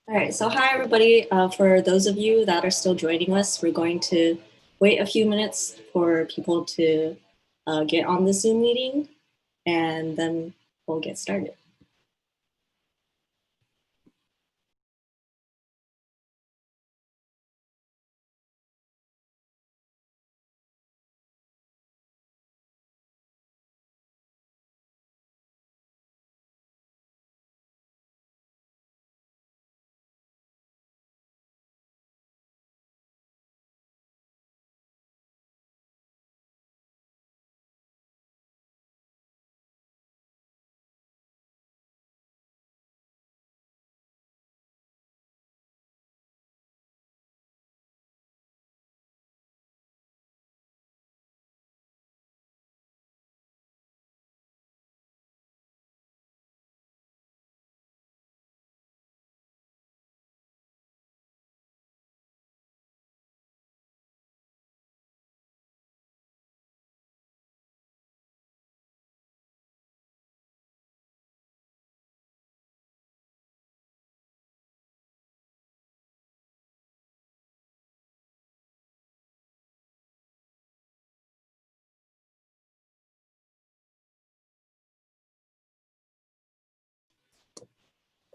All right, so hi everybody. For those of you that are still joining us, we're going to wait a few minutes for people to get on the Zoom meeting, and then we'll get started.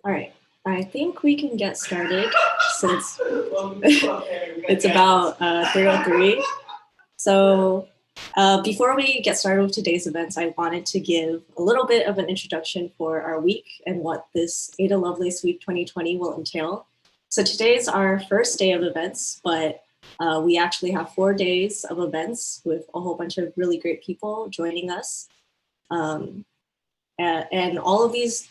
All right, I think we can get started since it's about 3:03. So before we get started with today's events, I wanted to give a little bit of an introduction for our week and what this Ada Lovelace Week 2020 will entail. So today's our first day of events, but we actually have 4 days of events with a whole bunch of really great people joining us. And all of these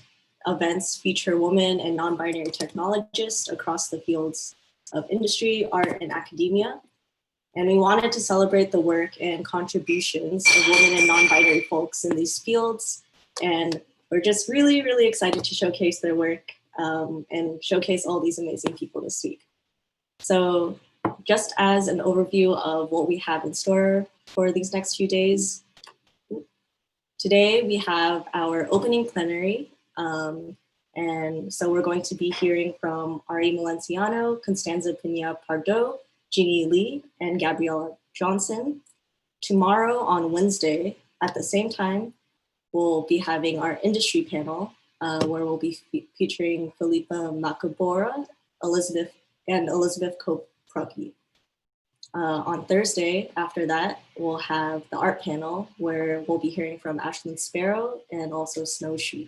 events feature women and non-binary technologists across the fields of industry, art, and academia. And we wanted to celebrate the work and contributions of women and non-binary folks in these fields. And we're just really, really excited to showcase their work and showcase all these amazing people this week. So just as an overview of what we have in store for these next few days, today we have our opening plenary. And so we're going to be hearing from Ari Melenciano, Constanza Piña Pardo, Jingyi Li, and Gabriella Johnson. Tomorrow on Wednesday at the same time, we'll be having our industry panel where we'll be featuring Felipe Macabora, Elizabeth Koprocki. On Thursday, after that, we'll have the art panel where we'll be hearing from Ashlyn Sparrow and also Snowshoe.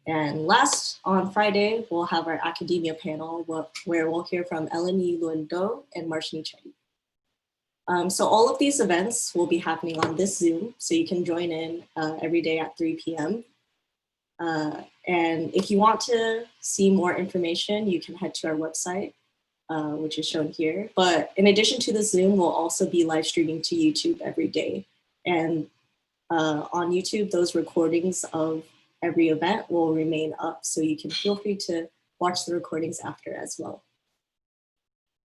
And last, on Friday, we'll have our academia panel where we'll hear from Eleni Luendo and Marshini Chetty. So all of these events will be happening on this Zoom, so you can join in every day at 3 p.m. And if you want to see more information, you can head to our website, which is shown here. But in addition to the Zoom, we'll also be live streaming to YouTube every day. And on YouTube, those recordings of every event will remain up, so you can feel free to watch the recordings after as well.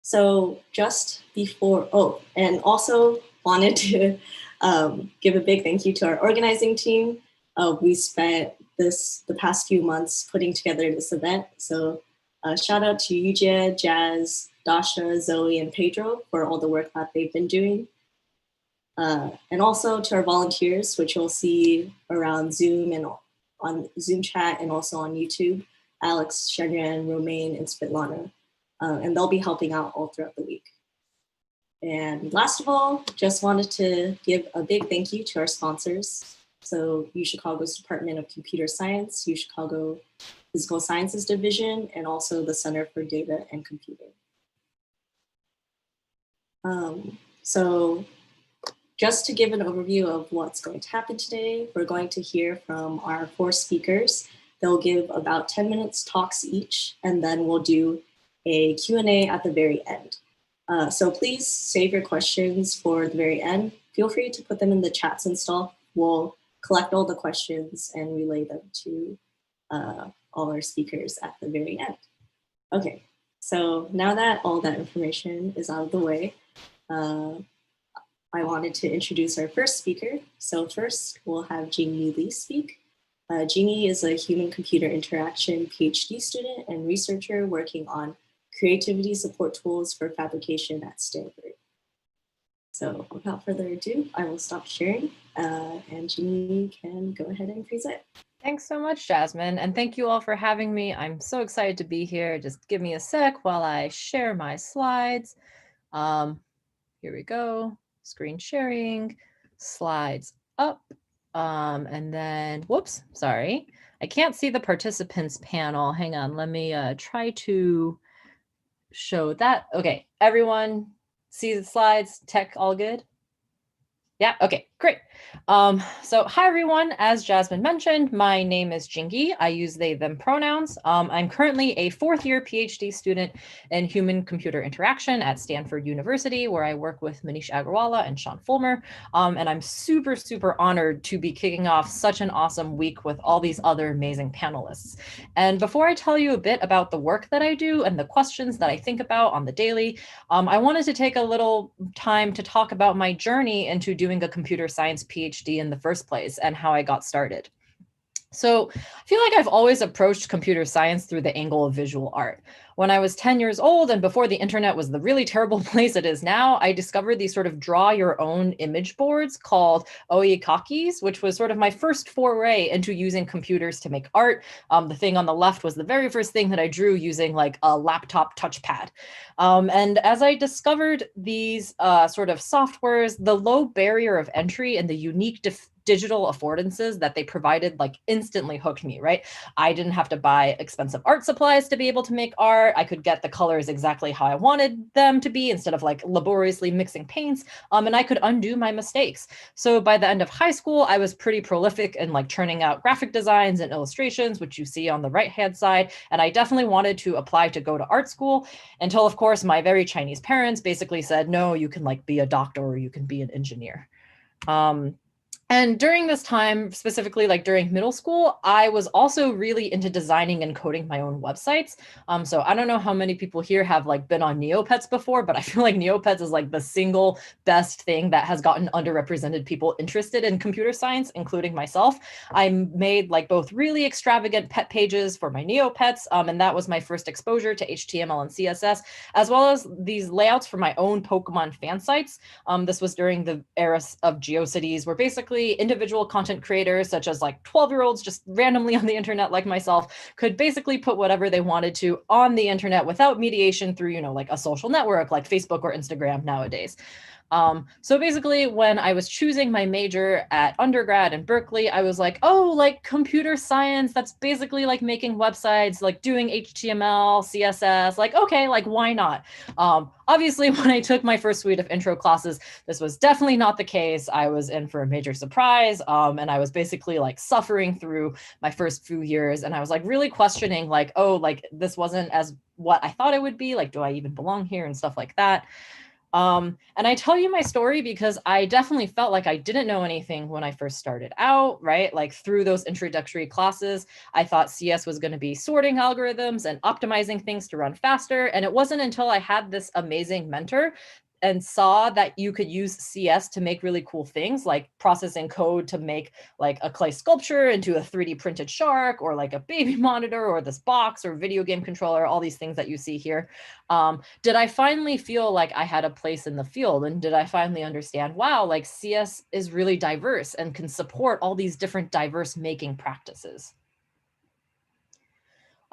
So just before, and also wanted to give a big thank you to our organizing team. We spent the past few months putting together this event. So shout out to Yujia, Jazz, Dasha, Zoe, and Pedro for all the work that they've been doing. And also to our volunteers, which you'll see around Zoom and on Zoom chat and also on YouTube, Alex, Shenyan, Romaine, and Spitlana. And they'll be helping out all throughout the week. And last of all, just wanted to give a big thank you to our sponsors. So UChicago's Department of Computer Science, UChicago Physical Sciences Division, and also the Center for Data and Computing. So just to give an overview of what's going to happen today, we're going to hear from our 4 speakers. They'll give about 10 minutes talks each, and then we'll do a Q&A at the very end. So please save your questions for the very end. Feel free to put them in the chats and stuff. We'll collect all the questions and relay them to all our speakers at the very end. Okay, so now that all that information is out of the way, I wanted to introduce our first speaker. So first, we'll have Jingyi Li speak. Jingyi is a human-computer interaction PhD student and researcher working on creativity support tools for fabrication at Stanford. So without further ado, I will stop sharing and Jingyi can go ahead and present. Thanks so much, Jasmine, and thank you all for having me. I'm so excited to be here. Just give me a sec while I share my slides. Here we go, screen sharing, slides up, and then, whoops, sorry. I can't see the participants panel. Hang on, let me try to show that. Okay, everyone see the slides, tech all good? Yeah, okay, great. So hi everyone, as Jasmine mentioned, my name is Jingyi. I use they, them pronouns. I'm currently a fourth year PhD student in human-computer interaction at Stanford University, where I work with Manish Agrawala and Sean Fulmer. And I'm super, super honored to be kicking off such an awesome week with all these other amazing panelists. And before I tell you a bit about the work that I do and the questions that I think about on the daily, I wanted to take a little time to talk about my journey into doing a computer science PhD in the first place and how I got started. So I feel like I've always approached computer science through the angle of visual art. When I was 10 years old and before the internet was the really terrible place it is now, I discovered these sort of draw your own image boards called oikakis, which was sort of my first foray into using computers to make art. The thing on the left was the very first thing that I drew using like a laptop touchpad. And as I discovered these sort of softwares, the low barrier of entry and the unique digital affordances that they provided like instantly hooked me, right? I didn't have to buy expensive art supplies to be able to make art. I could get the colors exactly how I wanted them to be instead of like laboriously mixing paints. And I could undo my mistakes. So by the end of high school, I was pretty prolific in like churning out graphic designs and illustrations, which you see on the right-hand side. And I definitely wanted to apply to go to art school until, of course, my very Chinese parents basically said, no, you can like be a doctor or you can be an engineer. And during this time, specifically like during middle school, I was also really into designing and coding my own websites. So I don't know how many people here have like been on Neopets before, but I feel like Neopets is like the single best thing that has gotten underrepresented people interested in computer science, including myself. I made like both really extravagant pet pages for my Neopets, and that was my first exposure to HTML and CSS, as well as these layouts for my own Pokemon fan sites. This was during the era of GeoCities, where basically individual content creators, such as like 12-year-olds just randomly on the internet like myself, could basically put whatever they wanted to on the internet without mediation through, you know, like a social network like Facebook or Instagram nowadays. So basically when I was choosing my major at undergrad in Berkeley, I was like, oh, like computer science, that's basically like making websites, like doing HTML, CSS, like, okay, like why not? Obviously, when I took my first suite of intro classes, this was definitely not the case. I was in for a major surprise, and I was basically like suffering through my first few years. And I was like really questioning like, oh, like this wasn't as what I thought it would be. Like, do I even belong here and stuff like that? And I tell you my story because I definitely felt like I didn't know anything when I first started out, right? Like through those introductory classes, I thought CS was going to be sorting algorithms and optimizing things to run faster. And it wasn't until I had this amazing mentor and saw that you could use CS to make really cool things like processing code to make like a clay sculpture into a 3D printed shark or like a baby monitor or this box or video game controller, all these things that you see here. Did I finally feel like I had a place in the field? And did I finally understand, wow, like CS is really diverse and can support all these different diverse making practices?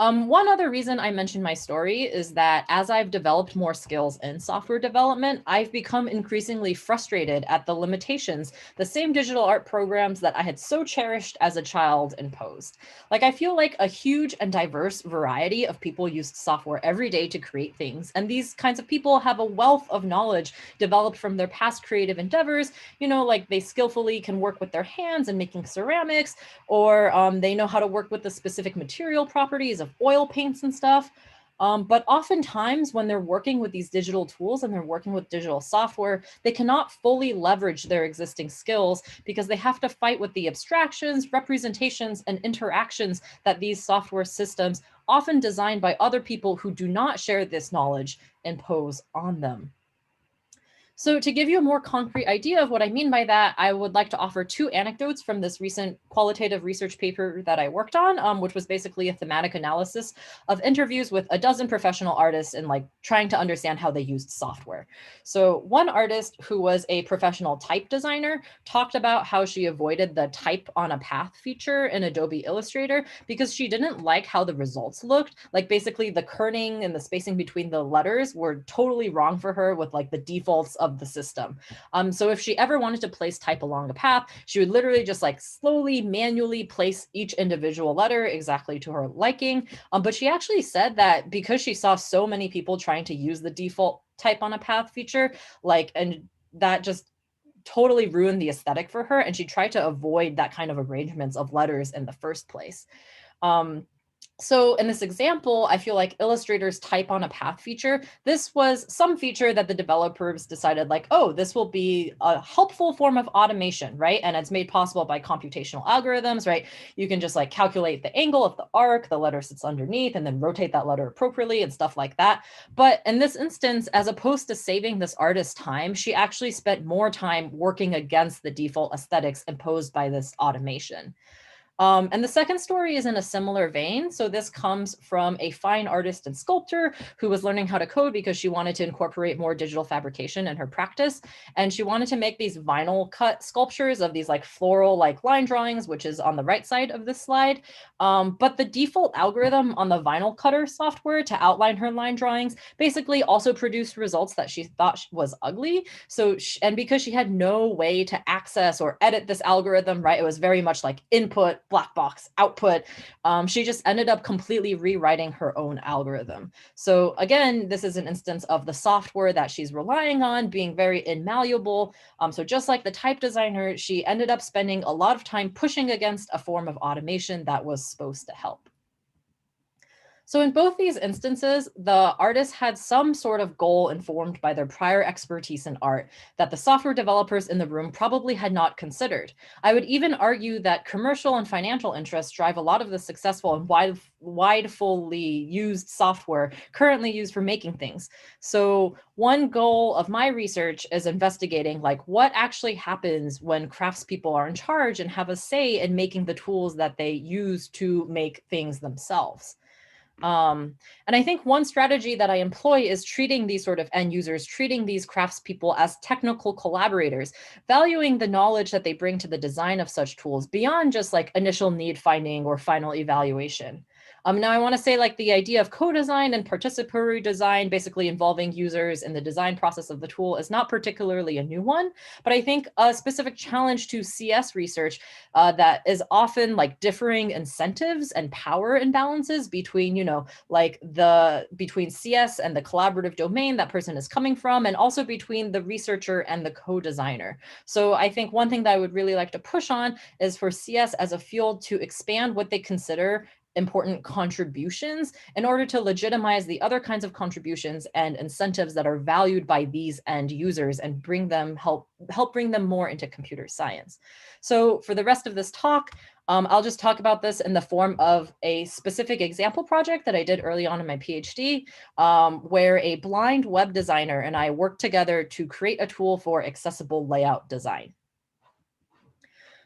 One other reason I mentioned my story is that as I've developed more skills in software development, I've become increasingly frustrated at the limitations the same digital art programs that I had so cherished as a child imposed. Like, I feel like a huge and diverse variety of people use software every day to create things. And these kinds of people have a wealth of knowledge developed from their past creative endeavors. You know, like they skillfully can work with their hands in making ceramics, or they know how to work with the specific material properties of oil paints and stuff. But oftentimes when they're working with these digital tools and they're working with digital software, they cannot fully leverage their existing skills because they have to fight with the abstractions, representations, and interactions that these software systems, often designed by other people who do not share this knowledge, impose on them. So to give you a more concrete idea of what I mean by that, I would like to offer 2 anecdotes from this recent qualitative research paper that I worked on, which was basically a thematic analysis of interviews with a dozen professional artists and like trying to understand how they used software. So one artist who was a professional type designer talked about how she avoided the type on a path feature in Adobe Illustrator because she didn't like how the results looked. Like basically the kerning and the spacing between the letters were totally wrong for her with like the defaults of the system. So if she ever wanted to place type along a path, she would literally just like slowly manually place each individual letter exactly to her liking. But she actually said that because she saw so many people trying to use the default type on a path feature, and that just totally ruined the aesthetic for her. And she tried to avoid that kind of arrangements of letters in the first place. So in this example, I feel like Illustrator's type on a path feature, this was some feature that the developers decided like, oh, this will be a helpful form of automation, right? And it's made possible by computational algorithms, right? You can just like calculate the angle of the arc, the letter sits underneath, and then rotate that letter appropriately and stuff like that. But in this instance, as opposed to saving this artist's time, she actually spent more time working against the default aesthetics imposed by this automation. And the second story is in a similar vein. So this comes from a fine artist and sculptor who was learning how to code because she wanted to incorporate more digital fabrication in her practice. And she wanted to make these vinyl cut sculptures of these like floral like line drawings, which is on the right side of this slide. But the default algorithm on the vinyl cutter software to outline her line drawings basically also produced results that she thought was ugly. So, and because she had no way to access or edit this algorithm, right, it was very much like input, black box, output. She just ended up completely rewriting her own algorithm. So again, this is an instance of the software that she's relying on being very immalleable. So just like the type designer, she ended up spending a lot of time pushing against a form of automation that was supposed to help. So in both these instances, the artist had some sort of goal informed by their prior expertise in art that the software developers in the room probably had not considered. I would even argue that commercial and financial interests drive a lot of the successful and widely used software currently used for making things. So one goal of my research is investigating like what actually happens when craftspeople are in charge and have a say in making the tools that they use to make things themselves. And I think one strategy that I employ is treating these sort of end users, treating these craftspeople as technical collaborators, valuing the knowledge that they bring to the design of such tools beyond just like initial need finding or final evaluation. Now I want to say like the idea of co-design and participatory design, basically involving users in the design process of the tool, is not particularly a new one, but I think a specific challenge to CS research that is often like differing incentives and power imbalances between, between CS and the collaborative domain that person is coming from, and also between the researcher and the co-designer. So I think one thing that I would really like to push on is for CS as a field to expand what they consider important contributions in order to legitimize the other kinds of contributions and incentives that are valued by these end users and help bring them more into computer science. So for the rest of this talk, I'll just talk about this in the form of a specific example project that I did early on in my PhD, where a blind web designer and I worked together to create a tool for accessible layout design.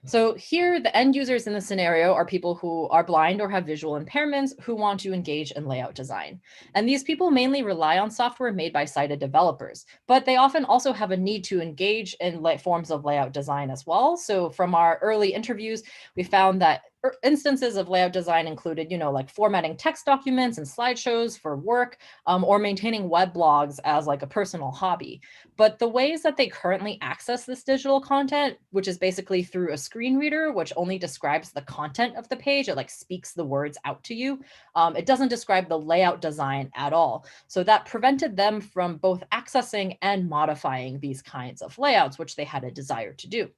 So here, the end users in the scenario are people who are blind or have visual impairments who want to engage in layout design. And these people mainly rely on software made by sighted developers, but they often also have a need to engage in forms of layout design as well. So from our early interviews, we found that instances of layout design included, like formatting text documents and slideshows for work, or maintaining web blogs as like a personal hobby. But the ways that they currently access this digital content, which is basically through a screen reader, which only describes the content of the page, it like speaks the words out to you. It doesn't describe the layout design at all. So that prevented them from both accessing and modifying these kinds of layouts, which they had a desire to do.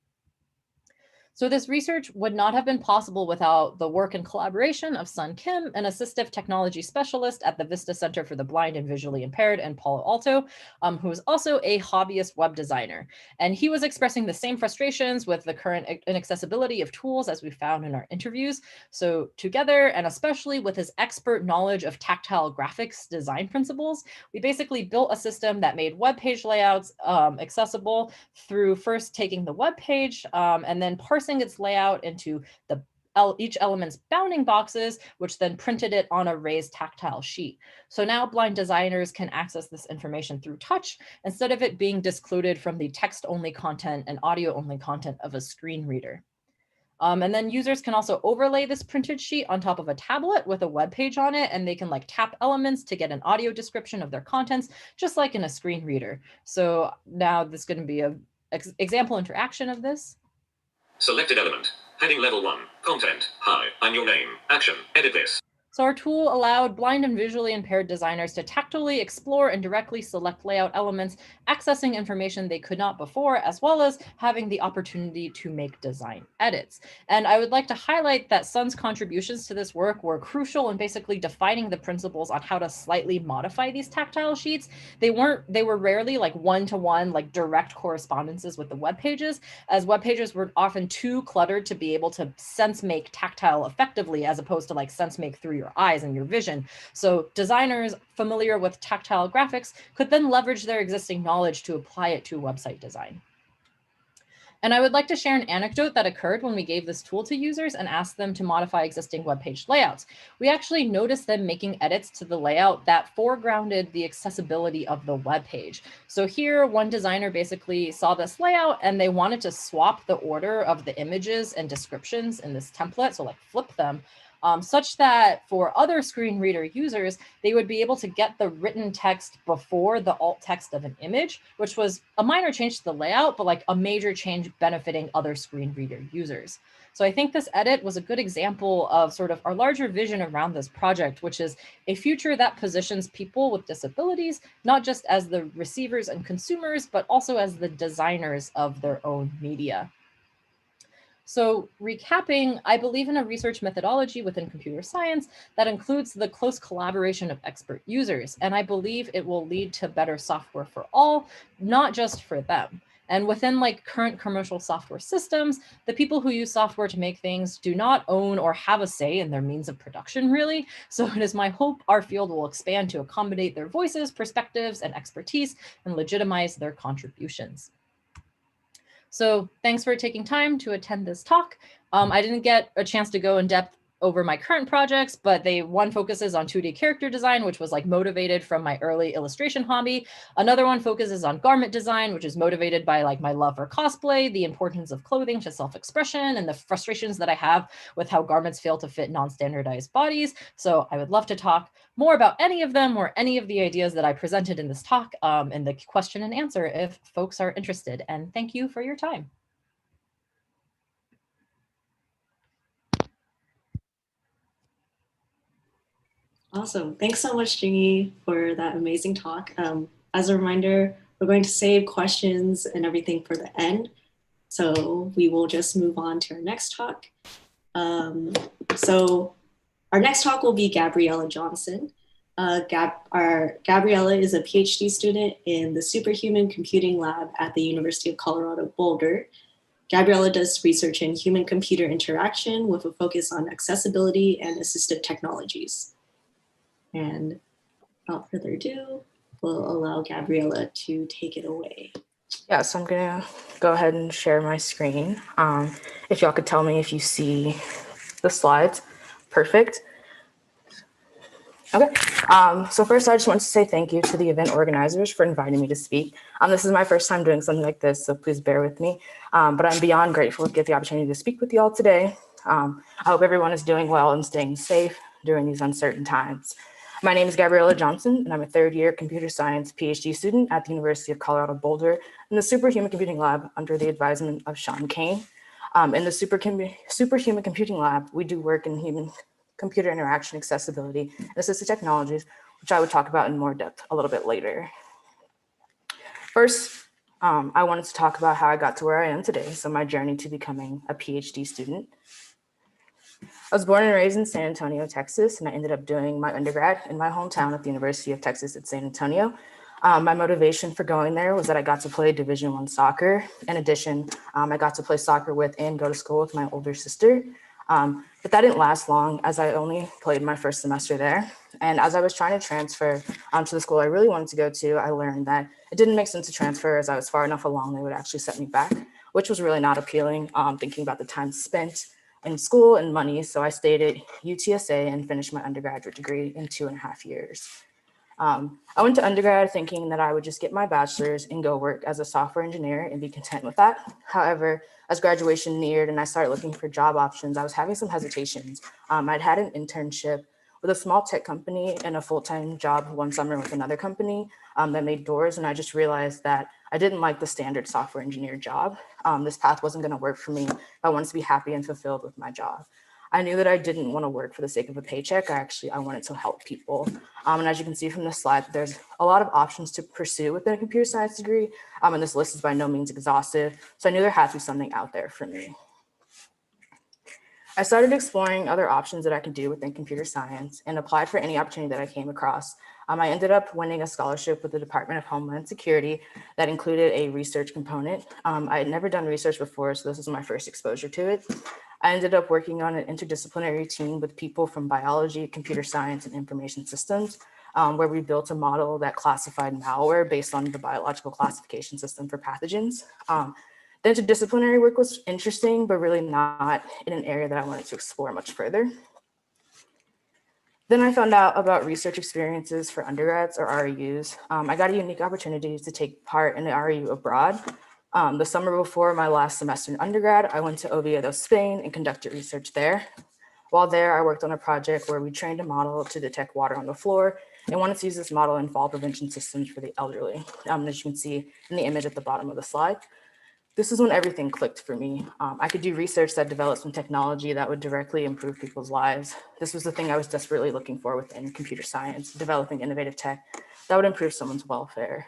So this research would not have been possible without the work and collaboration of Sun Kim, an assistive technology specialist at the Vista Center for the Blind and Visually Impaired in Palo Alto, who is also a hobbyist web designer. And he was expressing the same frustrations with the current inaccessibility of tools as we found in our interviews. So together, and especially with his expert knowledge of tactile graphics design principles, we basically built a system that made web page layouts accessible through first taking the web page and then parsing its layout into each element's bounding boxes, which then printed it on a raised tactile sheet. So now blind designers can access this information through touch instead of it being discluded from the text-only content and audio-only content of a screen reader. And then users can also overlay this printed sheet on top of a tablet with a web page on it, and they can like tap elements to get an audio description of their contents, just like in a screen reader. So now this is going to be an example interaction of this. Selected element. Heading level 1. Content. Hi, I'm your name. Action. Edit this. So our tool allowed blind and visually impaired designers to tactily explore and directly select layout elements, accessing information they could not before, as well as having the opportunity to make design edits. And I would like to highlight that Sun's contributions to this work were crucial in basically defining the principles on how to slightly modify these tactile sheets. They were rarely like one-to-one, like direct correspondences with the web pages, as web pages were often too cluttered to be able to sense make tactile effectively, as opposed to like sense make through your eyes and your vision. So designers familiar with tactile graphics could then leverage their existing knowledge to apply it to website design. And I would like to share an anecdote that occurred when we gave this tool to users and asked them to modify existing web page layouts. We actually noticed them making edits to the layout that foregrounded the accessibility of the web page. So here, one designer basically saw this layout and they wanted to swap the order of the images and descriptions in this template, so like flip them, such that for other screen reader users, they would be able to get the written text before the alt text of an image, which was a minor change to the layout, but like a major change benefiting other screen reader users. So I think this edit was a good example of sort of our larger vision around this project, which is a future that positions people with disabilities, not just as the receivers and consumers, but also as the designers of their own media. So recapping, I believe in a research methodology within computer science that includes the close collaboration of expert users, and I believe it will lead to better software for all, not just for them. And within like current commercial software systems, the people who use software to make things do not own or have a say in their means of production, really. So it is my hope our field will expand to accommodate their voices, perspectives, and expertise and legitimize their contributions. So thanks for taking time to attend this talk. I didn't get a chance to go in depth over my current projects, but one focuses on 2D character design, which was like motivated from my early illustration hobby. Another one focuses on garment design, which is motivated by like my love for cosplay, the importance of clothing to self-expression, and the frustrations that I have with how garments fail to fit non-standardized bodies. So I would love to talk more about any of them or any of the ideas that I presented in this talk in the question and answer if folks are interested. And thank you for your time. Awesome. Thanks so much, Jingyi, for that amazing talk. As a reminder, we're going to save questions and everything for the end. So we will just move on to our next talk. So our next talk will be Gabriella Johnson. Gabriella is a PhD student in the Superhuman Computing Lab at the University of Colorado Boulder. Gabriella does research in human-computer interaction with a focus on accessibility and assistive technologies. And without further ado, we'll allow Gabriella to take it away. Yeah, so I'm gonna go ahead and share my screen. If y'all could tell me if you see the slides, perfect. Okay, so first I just want to say thank you to the event organizers for inviting me to speak. This is my first time doing something like this, so please bear with me. But I'm beyond grateful to get the opportunity to speak with y'all today. I hope everyone is doing well and staying safe during these uncertain times. My name is Gabriella Johnson, and I'm a third-year computer science PhD student at the University of Colorado Boulder in the Superhuman Computing Lab under the advisement of Sean Kane. In the Superhuman Computing Lab, we do work in human-computer interaction, accessibility, and assistive technologies, which I would talk about in more depth a little bit later. First, I wanted to talk about how I got to where I am today, so my journey to becoming a PhD student. I was born and raised in San Antonio, Texas, and I ended up doing my undergrad in my hometown at the University of Texas at San Antonio. My motivation for going there was that I got to play Division I soccer. In addition, I got to play soccer with and go to school with my older sister. But that didn't last long, as I only played my first semester there. And as I was trying to transfer to the school I really wanted to go to, I learned that it didn't make sense to transfer as I was far enough along, they would actually set me back, which was really not appealing, thinking about the time spent in school and money. So I stayed at UTSA and finished my undergraduate degree in 2.5 years. I went to undergrad thinking that I would just get my bachelor's and go work as a software engineer and be content with that. However, as graduation neared and I started looking for job options, I was having some hesitations. I'd had an internship with a small tech company and a full-time job one summer with another company that made doors. And I just realized that I didn't like the standard software engineer job. This path wasn't going to work for me if I wanted to be happy and fulfilled with my job. I knew that I didn't want to work for the sake of a paycheck. I wanted to help people. And as you can see from this slide, there's a lot of options to pursue within a computer science degree. And this list is by no means exhaustive. So I knew there had to be something out there for me. I started exploring other options that I could do within computer science and applied for any opportunity that I came across. I ended up winning a scholarship with the Department of Homeland Security that included a research component. I had never done research before, so this was my first exposure to it. I ended up working on an interdisciplinary team with people from biology, computer science, and information systems, where we built a model that classified malware based on the biological classification system for pathogens. The interdisciplinary work was interesting, but really not in an area that I wanted to explore much further. Then I found out about research experiences for undergrads or REUs. I got a unique opportunity to take part in an REU abroad. The summer before my last semester in undergrad, I went to Oviedo, Spain, and conducted research there. While there, I worked on a project where we trained a model to detect water on the floor and wanted to use this model in fall prevention systems for the elderly. As you can see in the image at the bottom of the slide. This is when everything clicked for me. I could do research that developed some technology that would directly improve people's lives. This was the thing I was desperately looking for within computer science, developing innovative tech that would improve someone's welfare.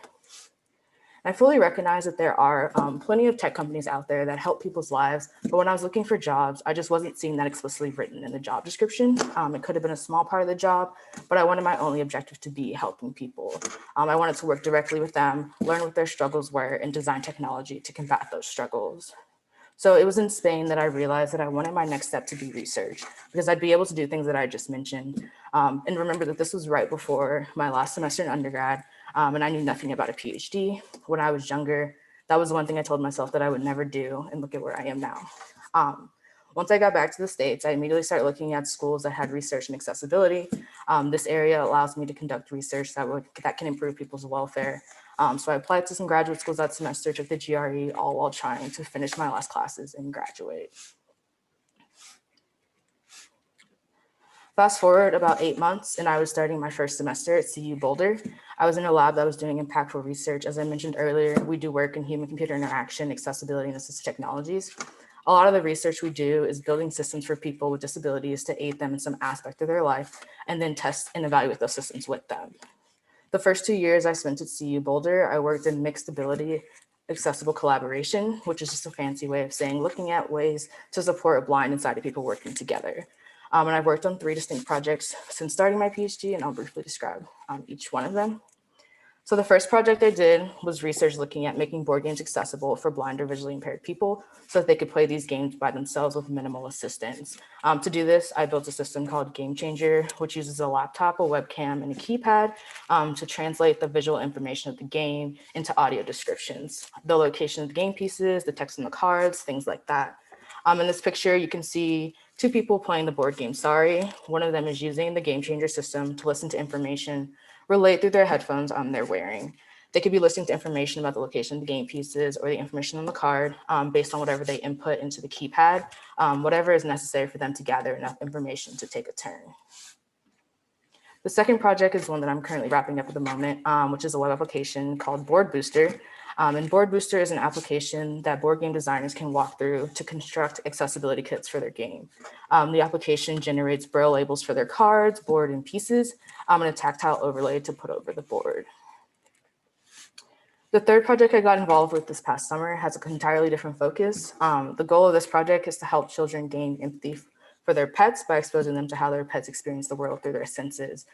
I fully recognize that there are plenty of tech companies out there that help people's lives, but when I was looking for jobs, I just wasn't seeing that explicitly written in the job description. It could have been a small part of the job, but I wanted my only objective to be helping people. I wanted to work directly with them, learn what their struggles were, and design technology to combat those struggles. So it was in Spain that I realized that I wanted my next step to be research because I'd be able to do things that I just mentioned. And remember that this was right before my last semester in undergrad. And I knew nothing about a PhD. When I was younger, that was the one thing I told myself that I would never do, and look at where I am now. Once I got back to the States, I immediately started looking at schools that had research and accessibility. This area allows me to conduct research that can improve people's welfare. So I applied to some graduate schools that semester, took the GRE, all while trying to finish my last classes and graduate. Fast forward about 8 months, and I was starting my first semester at CU Boulder. I was in a lab that was doing impactful research. As I mentioned earlier, we do work in human-computer interaction, accessibility, and assistive technologies. A lot of the research we do is building systems for people with disabilities to aid them in some aspect of their life, and then test and evaluate those systems with them. The first 2 years I spent at CU Boulder, I worked in mixed ability accessible collaboration, which is just a fancy way of saying looking at ways to support blind and sighted people working together. And I've worked on 3 distinct projects since starting my PhD, and I'll briefly describe each one of them. So the first project I did was research looking at making board games accessible for blind or visually impaired people so that they could play these games by themselves with minimal assistance. To do this, I built a system called Game Changer, which uses a laptop, a webcam, and a keypad to translate the visual information of the game into audio descriptions, the location of the game pieces, the text on the cards, things like that. In this picture, you can see 2 people playing the board game Sorry. One of them is using the Game Changer system to listen to information relayed through their headphones they're wearing. They could be listening to information about the location of the game pieces or the information on the card based on whatever they input into the keypad, whatever is necessary for them to gather enough information to take a turn. The second project is one that I'm currently wrapping up at the moment, which is a web application called Board Booster. And Board Booster is an application that board game designers can walk through to construct accessibility kits for their game. The application generates braille labels for their cards, board, and pieces, and a tactile overlay to put over the board. The third project I got involved with this past summer has an entirely different focus. The goal of this project is to help children gain empathy for their pets by exposing them to how their pets experience the world through their senses.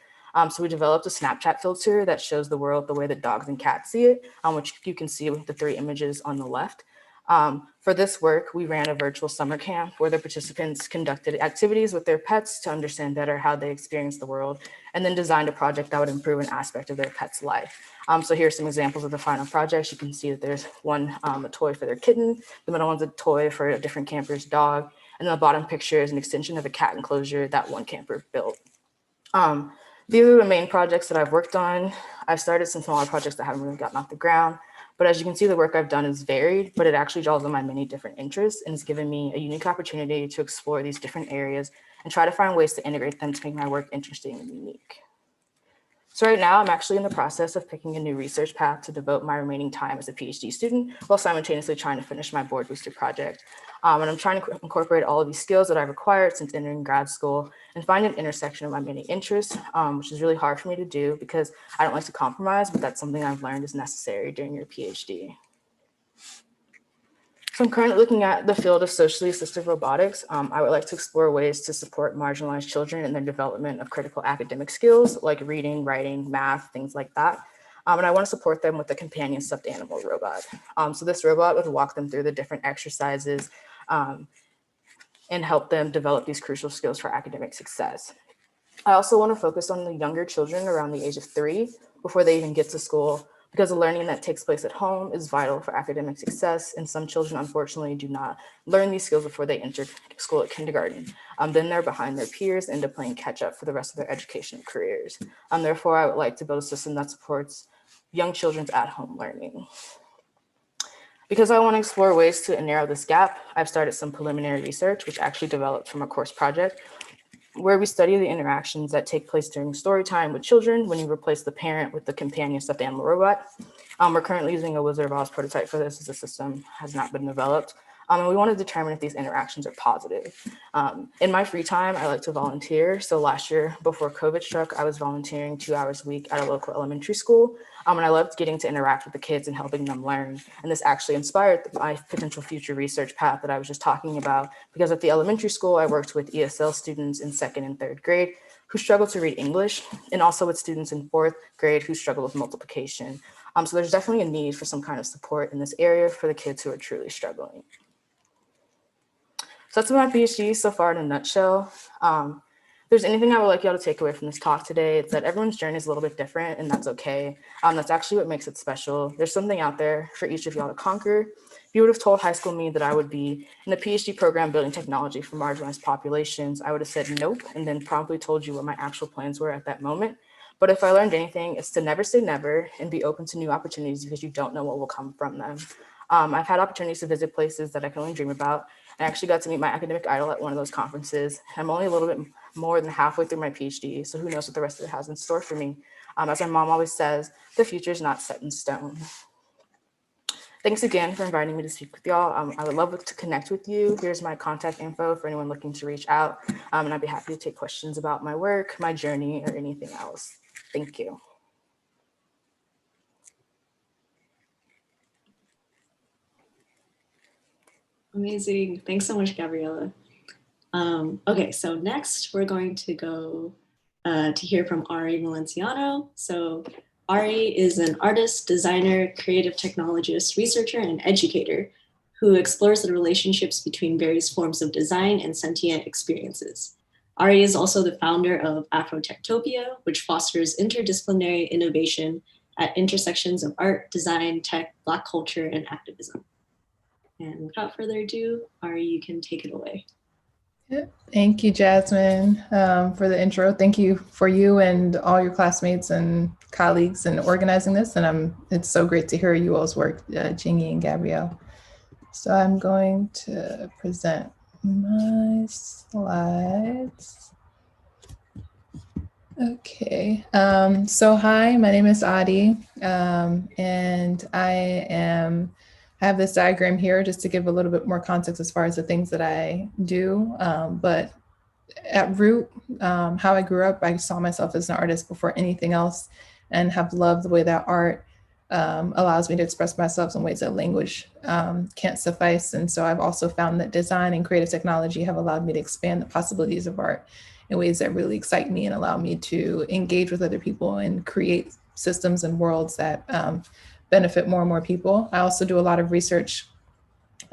So we developed a Snapchat filter that shows the world the way that dogs and cats see it, which you can see with the 3 images on the left. For this work, we ran a virtual summer camp where the participants conducted activities with their pets to understand better how they experience the world, and then designed a project that would improve an aspect of their pet's life. So here's some examples of the final projects. You can see that there's one, a toy for their kitten, the middle one's a toy for a different camper's dog, and then the bottom picture is an extension of a cat enclosure that one camper built. These are the main projects that I've worked on. I've started some smaller projects that haven't really gotten off the ground. But as you can see, the work I've done is varied, but it actually draws on my many different interests and has given me a unique opportunity to explore these different areas and try to find ways to integrate them to make my work interesting and unique. So right now, I'm actually in the process of picking a new research path to devote my remaining time as a PhD student while simultaneously trying to finish my board booster project. And I'm trying to incorporate all of these skills that I've acquired since entering grad school and find an intersection of my many interests, which is really hard for me to do because I don't like to compromise, but that's something I've learned is necessary during your PhD. So I'm currently looking at the field of socially assistive robotics. I would like to explore ways to support marginalized children in their development of critical academic skills like reading, writing, math, things like that. And I want to support them with a companion stuffed animal robot. So this robot would walk them through the different exercises and help them develop these crucial skills for academic success. I also want to focus on the younger children around the age of 3 before they even get to school, because the learning that takes place at home is vital for academic success, and some children unfortunately do not learn these skills before they enter school at kindergarten. Then they're behind their peers and end up playing catch up for the rest of their educational careers. Therefore, I would like to build a system that supports young children's at-home learning. Because I want to explore ways to narrow this gap, I've started some preliminary research, which actually developed from a course project, where we study the interactions that take place during story time with children when you replace the parent with the companion stuffed animal robot. We're currently using a Wizard of Oz prototype for this, as the system has not been developed. And we want to determine if these interactions are positive. In my free time, I like to volunteer. So last year, before COVID struck, I was volunteering 2 hours a week at a local elementary school. And I loved getting to interact with the kids and helping them learn. And this actually inspired my potential future research path that I was just talking about, because at the elementary school, I worked with ESL students in 2nd and 3rd grade who struggle to read English, and also with students in 4th grade who struggle with multiplication. So there's definitely a need for some kind of support in this area for the kids who are truly struggling. So that's my PhD so far in a nutshell. If there's anything I would like y'all to take away from this talk today, it's that everyone's journey is a little bit different, and that's okay. That's actually what makes it special. There's something out there for each of y'all to conquer. If you would have told high school me that I would be in a PhD program building technology for marginalized populations, I would have said nope, and then promptly told you what my actual plans were at that moment. But if I learned anything, it's to never say never and be open to new opportunities, because you don't know what will come from them. I've had opportunities to visit places that I can only dream about. I actually got to meet my academic idol at one of those conferences. I'm only a little bit more than halfway through my PhD, so who knows what the rest of it has in store for me. As my mom always says, the future is not set in stone. Thanks again for inviting me to speak with y'all. I would love to connect with you. Here's my contact info for anyone looking to reach out. And I'd be happy to take questions about my work, my journey, or anything else. Thank you. Amazing. Thanks so much, Gabriella. Okay, so next we're going to go to hear from Ari Melenciano. So Ari is an artist, designer, creative technologist, researcher, and educator who explores the relationships between various forms of design and sentient experiences. Ari is also the founder of Afrotectopia, which fosters interdisciplinary innovation at intersections of art, design, tech, Black culture, and activism. And without further ado, Ari, you can take it away. Thank you, Jasmine, for the intro. Thank you for you and all your classmates and colleagues in organizing this. And it's so great to hear you all's work, Jingyi and Gabrielle. So I'm going to present my slides. Okay, so hi, my name is Adi, and I have this diagram here just to give a little bit more context as far as the things that I do. But at root, how I grew up, I saw myself as an artist before anything else, and have loved the way that art allows me to express myself in ways that language can't suffice. And so I've also found that design and creative technology have allowed me to expand the possibilities of art in ways that really excite me and allow me to engage with other people and create systems and worlds that benefit more and more people. I also do a lot of research,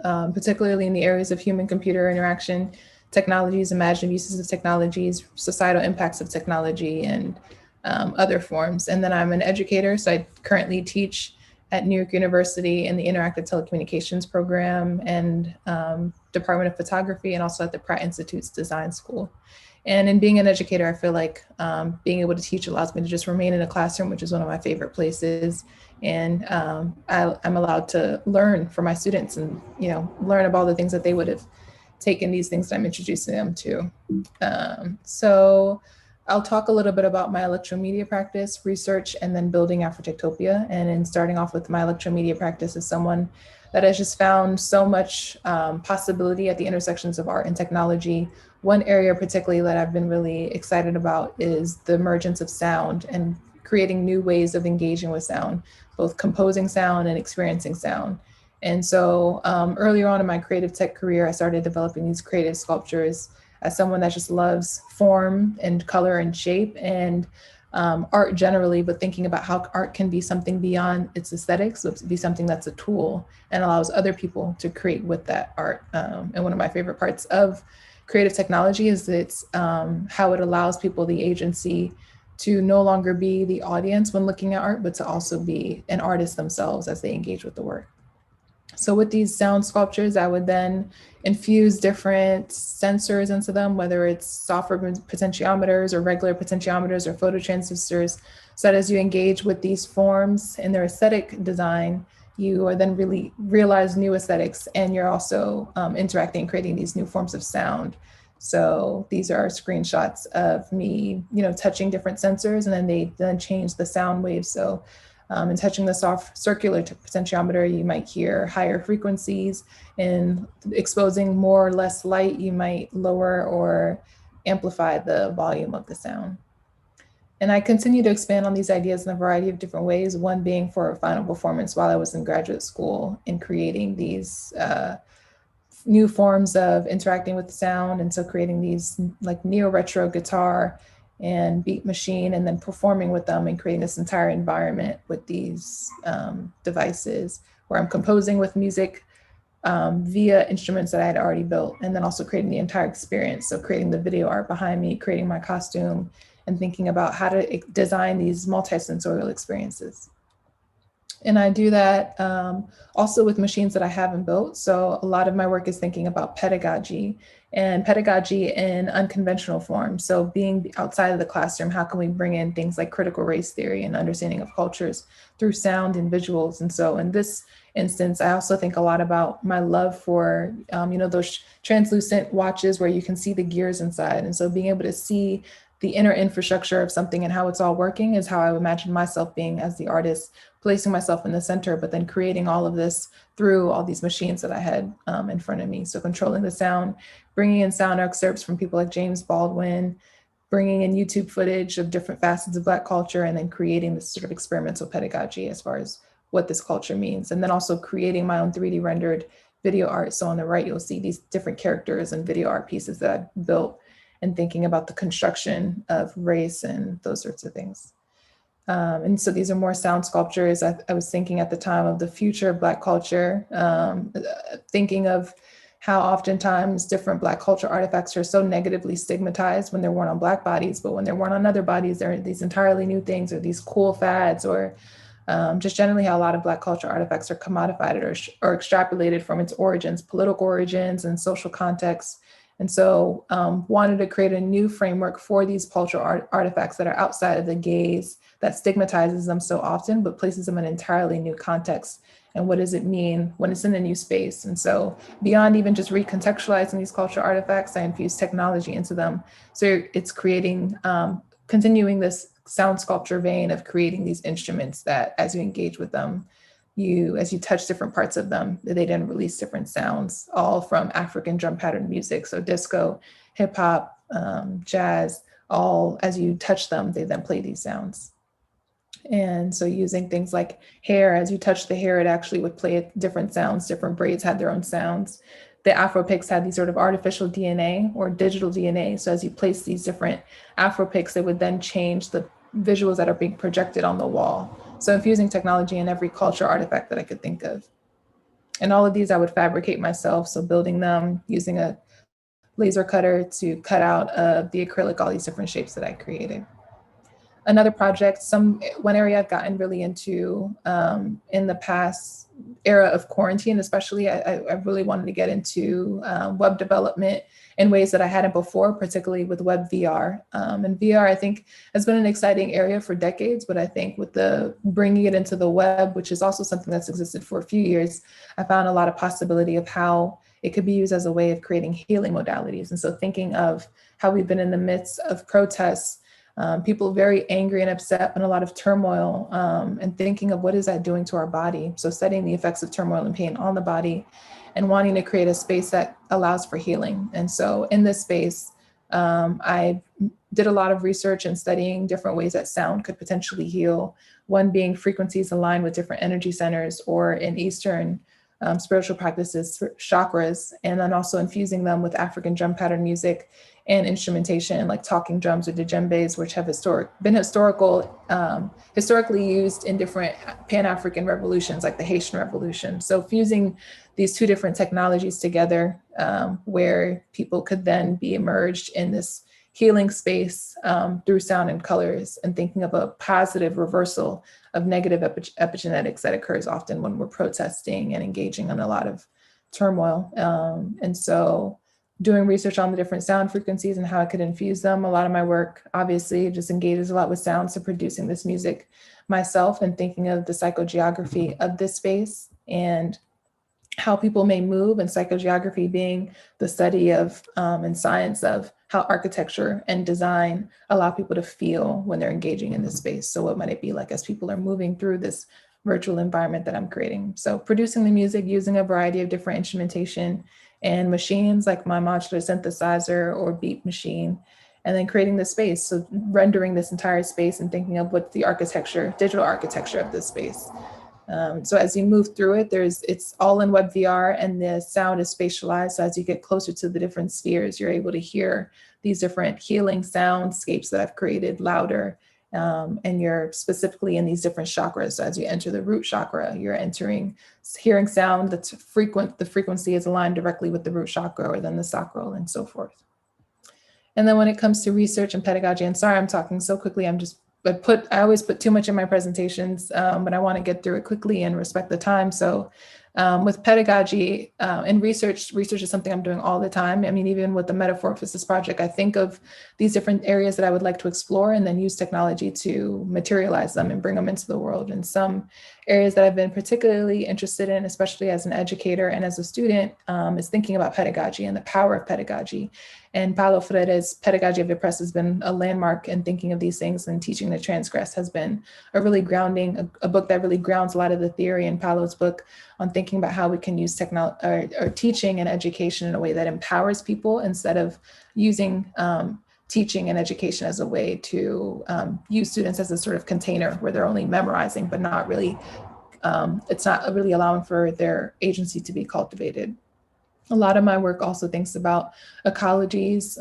particularly in the areas of human-computer interaction, technologies, imaginative uses of technologies, societal impacts of technology, and other forms. And then I'm an educator, so I currently teach at New York University in the Interactive Telecommunications program and Department of Photography, and also at the Pratt Institute's Design School. And in being an educator, I feel like being able to teach allows me to just remain in a classroom, which is one of my favorite places. And I'm allowed to learn from my students and, learn about all the things that they would have taken these things that I'm introducing them to. So I'll talk a little bit about my electromedia practice, research, and then building Afrotectopia. And in starting off with my electromedia practice as someone that has just found so much possibility at the intersections of art and technology. One area particularly that I've been really excited about is the emergence of sound and creating new ways of engaging with sound, both composing sound and experiencing sound. And so earlier on in my creative tech career, I started developing these creative sculptures as someone that just loves form and color and shape and art generally, but thinking about how art can be something beyond its aesthetics, so be something that's a tool and allows other people to create with that art. And one of my favorite parts of creative technology is it's how it allows people the agency to no longer be the audience when looking at art, but to also be an artist themselves as they engage with the work. So with these sound sculptures, I would then infuse different sensors into them, whether it's software potentiometers or regular potentiometers or phototransistors, so that as you engage with these forms in their aesthetic design, you are then really realize new aesthetics, and you're also interacting and creating these new forms of sound. So these are screenshots of me, touching different sensors, and then they then change the sound waves. So in touching the soft circular potentiometer, you might hear higher frequencies. In exposing more or less light, you might lower or amplify the volume of the sound. And I continue to expand on these ideas in a variety of different ways, one being for a final performance while I was in graduate school in creating these new forms of interacting with sound. And so creating these like neo-retro guitar and beat machine, and then performing with them and creating this entire environment with these devices where I'm composing with music via instruments that I had already built, and then also creating the entire experience. So creating the video art behind me, creating my costume, and thinking about how to design these multisensorial experiences. And I do that also with machines that I haven't built. So a lot of my work is thinking about pedagogy, and pedagogy in unconventional forms. So being outside of the classroom, how can we bring in things like critical race theory and understanding of cultures through sound and visuals? And so in this instance, I also think a lot about my love for, those translucent watches where you can see the gears inside. And so being able to see the inner infrastructure of something and how it's all working is how I imagine myself being as the artist, placing myself in the center, but then creating all of this through all these machines that I had in front of me. So controlling the sound, bringing in sound excerpts from people like James Baldwin, bringing in YouTube footage of different facets of Black culture, and then creating this sort of experimental pedagogy as far as what this culture means. And then also creating my own 3D rendered video art. So on the right, you'll see these different characters and video art pieces that I've built, and thinking about the construction of race and those sorts of things. And so these are more sound sculptures. I was thinking at the time of the future of Black culture, thinking of how oftentimes different Black culture artifacts are so negatively stigmatized when they're worn on Black bodies, but when they're worn on other bodies, they're these entirely new things, or these cool fads, or just generally how a lot of Black culture artifacts are commodified or extrapolated from its origins, political origins and social contexts. And so wanted to create a new framework for these cultural artifacts that are outside of the gaze that stigmatizes them so often, but places them in an entirely new context. And what does it mean when it's in a new space? And so beyond even just recontextualizing these cultural artifacts, I infuse technology into them. So it's creating, continuing this sound sculpture vein of creating these instruments that as you engage with them, as you touch different parts of them, they then release different sounds, all from African drum pattern music. So disco, hip hop, jazz, all as you touch them, they then play these sounds. And so using things like hair, as you touch the hair, it actually would play different sounds. Different braids had their own sounds. The Afro picks had these sort of artificial DNA or digital DNA. So as you place these different Afro picks, it would then change the visuals that are being projected on the wall. So infusing technology in every culture artifact that I could think of. And all of these I would fabricate myself. So building them, using a laser cutter to cut out the acrylic, all these different shapes that I created. Another project, one area I've gotten really into in the past era of quarantine, especially, I really wanted to get into web development in ways that I hadn't before, particularly with web VR. And VR, I think, has been an exciting area for decades, but I think with the bringing it into the web, which is also something that's existed for a few years, I found a lot of possibility of how it could be used as a way of creating healing modalities. And so thinking of how we've been in the midst of protests, people very angry and upset and a lot of turmoil, and thinking of what is that doing to our body. So studying the effects of turmoil and pain on the body and wanting to create a space that allows for healing. And so in this space, I did a lot of research and studying different ways that sound could potentially heal. One being frequencies aligned with different energy centers, or in Eastern spiritual practices, chakras, and then also infusing them with African drum pattern music and instrumentation like talking drums or djembes, which have been historically used in different Pan-African revolutions like the Haitian Revolution. So fusing these two different technologies together, where people could then be immersed in this healing space through sound and colors, and thinking of a positive reversal of negative epigenetics that occurs often when we're protesting and engaging in a lot of turmoil. And so doing research on the different sound frequencies and how I could infuse them. A lot of my work obviously just engages a lot with sound, so producing this music myself and thinking of the psychogeography of this space and how people may move, and psychogeography being the study of and science of how architecture and design allow people to feel when they're engaging in this space. So what might it be like as people are moving through this virtual environment that I'm creating? So producing the music using a variety of different instrumentation and machines like my modular synthesizer or beat machine, and then creating the space. So rendering this entire space and thinking of what's the architecture, digital architecture of this space. So as you move through it, it's all in web VR, and the sound is spatialized. So as you get closer to the different spheres, you're able to hear these different healing soundscapes that I've created louder. And you're specifically in these different chakras. So as you enter the root chakra, you're hearing sound that's frequent. The frequency is aligned directly with the root chakra, or then the sacral, and so forth. And then when it comes to research and pedagogy, and sorry, I'm talking so quickly, I always put too much in my presentations, but I want to get through it quickly and respect the time. So with pedagogy and research is something I'm doing all the time. I mean, even with the Metamorphosis project, I think of these different areas that I would like to explore and then use technology to materialize them and bring them into the world. And some areas that I've been particularly interested in, especially as an educator and as a student, is thinking about pedagogy and the power of pedagogy. And Paulo Freire's Pedagogy of the Oppressed has been a landmark in thinking of these things, and Teaching the Transgressed has been a really grounding, a book that really grounds a lot of the theory in Paulo's book on thinking about how we can use technology or teaching and education in a way that empowers people, instead of using teaching and education as a way to use students as a sort of container where they're only memorizing, but not really, it's not really allowing for their agency to be cultivated. A lot of my work also thinks about ecologies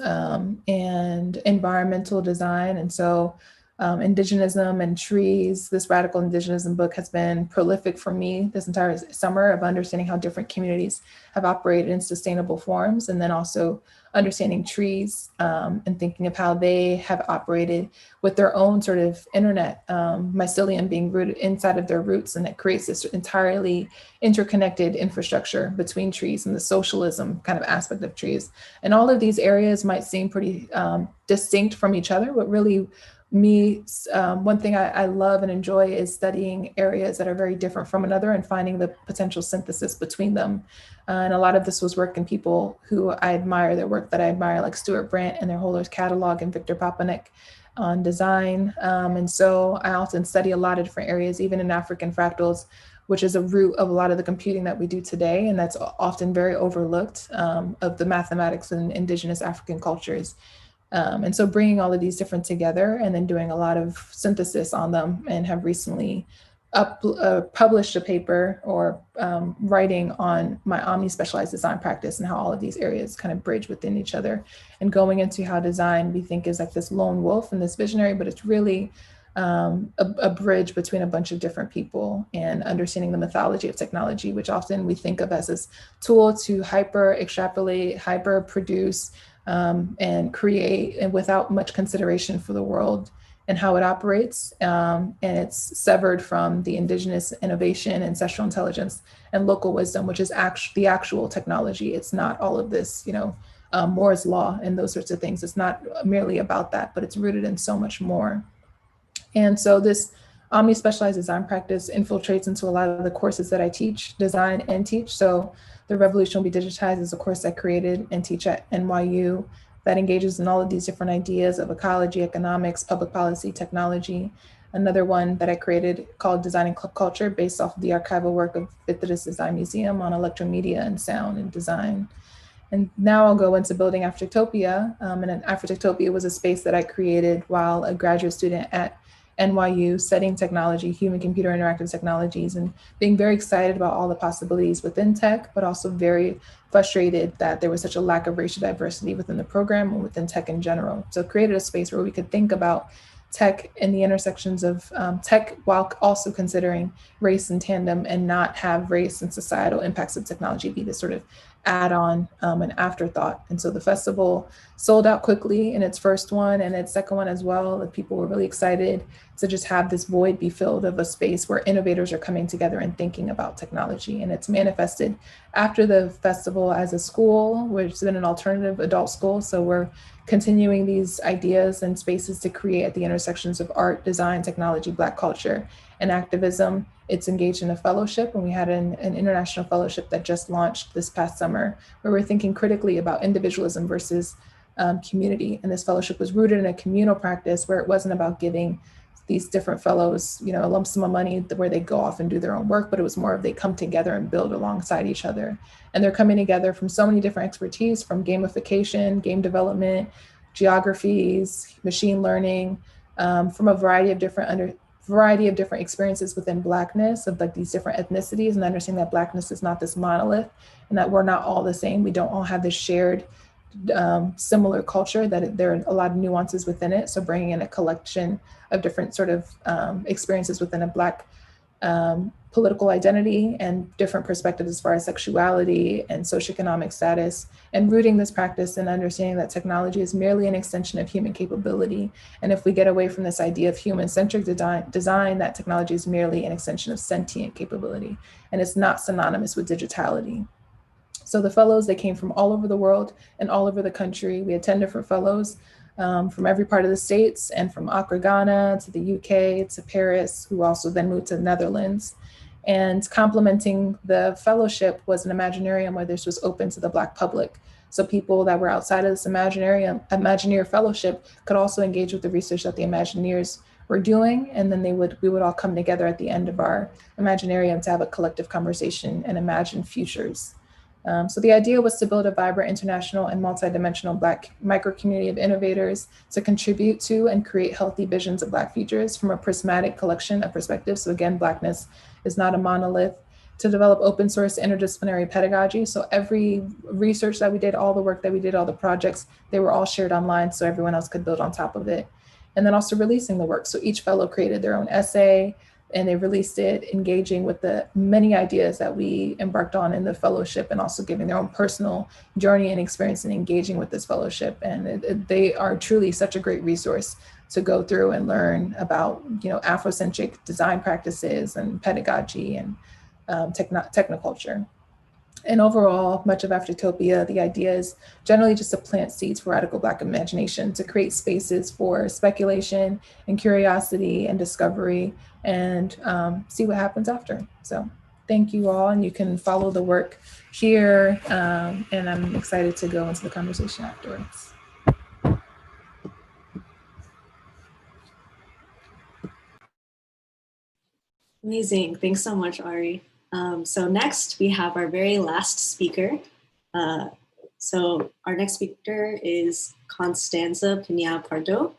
and environmental design. And so indigenism and trees, this radical indigenism book has been prolific for me this entire summer, of understanding how different communities have operated in sustainable forms, and then also understanding trees and thinking of how they have operated with their own sort of internet, mycelium being rooted inside of their roots, and it creates this entirely interconnected infrastructure between trees and the socialism kind of aspect of trees. And all of these areas might seem pretty distinct from each other, but really one thing I love and enjoy is studying areas that are very different from another and finding the potential synthesis between them. And a lot of this was work in people who I admire, their work that I admire, like Stuart Brandt and their Holder's Catalog and Victor Papanek on design. And so I often study a lot of different areas, even in African fractals, which is a root of a lot of the computing that we do today. And that's often very overlooked, of the mathematics in indigenous African cultures. And so bringing all of these different together and then doing a lot of synthesis on them, and have recently published a paper or writing on my omni-specialized design practice and how all of these areas kind of bridge within each other, and going into how design we think is like this lone wolf and this visionary, but it's really a bridge between a bunch of different people, and understanding the mythology of technology, which often we think of as this tool to hyper extrapolate, hyper produce, and create, and without much consideration for the world and how it operates. And it's severed from the indigenous innovation, ancestral intelligence, and local wisdom, which is the actual technology. It's not all of this, Moore's law and those sorts of things. It's not merely about that, but it's rooted in so much more. And so this omni-specialized design practice infiltrates into a lot of the courses that I teach, design and teach. So The Revolution Will Be Digitized is a course I created and teach at NYU that engages in all of these different ideas of ecology, economics, public policy, technology. Another one that I created called Designing Culture, based off of the archival work of Vitre's Design Museum on electromedia and sound and design. And now I'll go into building Afrotectopia. And Afrotectopia was a space that I created while a graduate student at NYU, studying technology, human-computer interactive technologies, and being very excited about all the possibilities within tech, but also very frustrated that there was such a lack of racial diversity within the program and within tech in general. So created a space where we could think about tech and the intersections of tech, while also considering race in tandem, and not have race and societal impacts of technology be this sort of add-on and afterthought. And so the festival sold out quickly in its first one and its second one as well. The people were really excited to just have this void be filled of a space where innovators are coming together and thinking about technology. And it's manifested after the festival as a school, which has been an alternative adult school. So we're continuing these ideas and spaces to create at the intersections of art, design, technology, Black culture, and activism. It's engaged in a fellowship, and we had an international fellowship that just launched this past summer, where we're thinking critically about individualism versus community. And this fellowship was rooted in a communal practice where it wasn't about giving these different fellows, a lump sum of money where they go off and do their own work, but it was more of they come together and build alongside each other. And they're coming together from so many different expertise, from gamification, game development, geographies, machine learning, from a variety of different experiences within Blackness, of like these different ethnicities, and understanding that Blackness is not this monolith, and that we're not all the same. We don't all have this shared similar culture, that there are a lot of nuances within it. So bringing in a collection of different sort of experiences within a Black political identity and different perspectives as far as sexuality and socioeconomic status, and rooting this practice and understanding that technology is merely an extension of human capability. And if we get away from this idea of human-centric design, that technology is merely an extension of sentient capability, and it's not synonymous with digitality. So the fellows, they came from all over the world and all over the country. We had 10 different fellows from every part of the States, and from Accra, Ghana, to the UK, to Paris, who also then moved to the Netherlands. And complementing the fellowship was an Imaginarium where this was open to the Black public. So people that were outside of this Imagineer fellowship could also engage with the research that the Imagineers were doing. And then we would all come together at the end of our Imaginarium to have a collective conversation and imagine futures. So the idea was to build a vibrant, international, and multidimensional Black micro-community of innovators to contribute to and create healthy visions of Black futures from a prismatic collection of perspectives. So again, Blackness is not a monolith. To develop open source interdisciplinary pedagogy. So every research that we did, all the work that we did, all the projects, they were all shared online so everyone else could build on top of it. And then also releasing the work. So each fellow created their own essay, and they released it, engaging with the many ideas that we embarked on in the fellowship, and also giving their own personal journey and experience and engaging with this fellowship. And they are truly such a great resource to go through and learn about, Afrocentric design practices and pedagogy and technoculture. And overall, much of Afrotectopia, the idea is generally just to plant seeds for radical Black imagination, to create spaces for speculation and curiosity and discovery, and see what happens after. So thank you all, and you can follow the work here, and I'm excited to go into the conversation afterwards. Amazing. Thanks so much, Ari. So next we have our very last speaker, So our next speaker is Constanza Piña Pardo.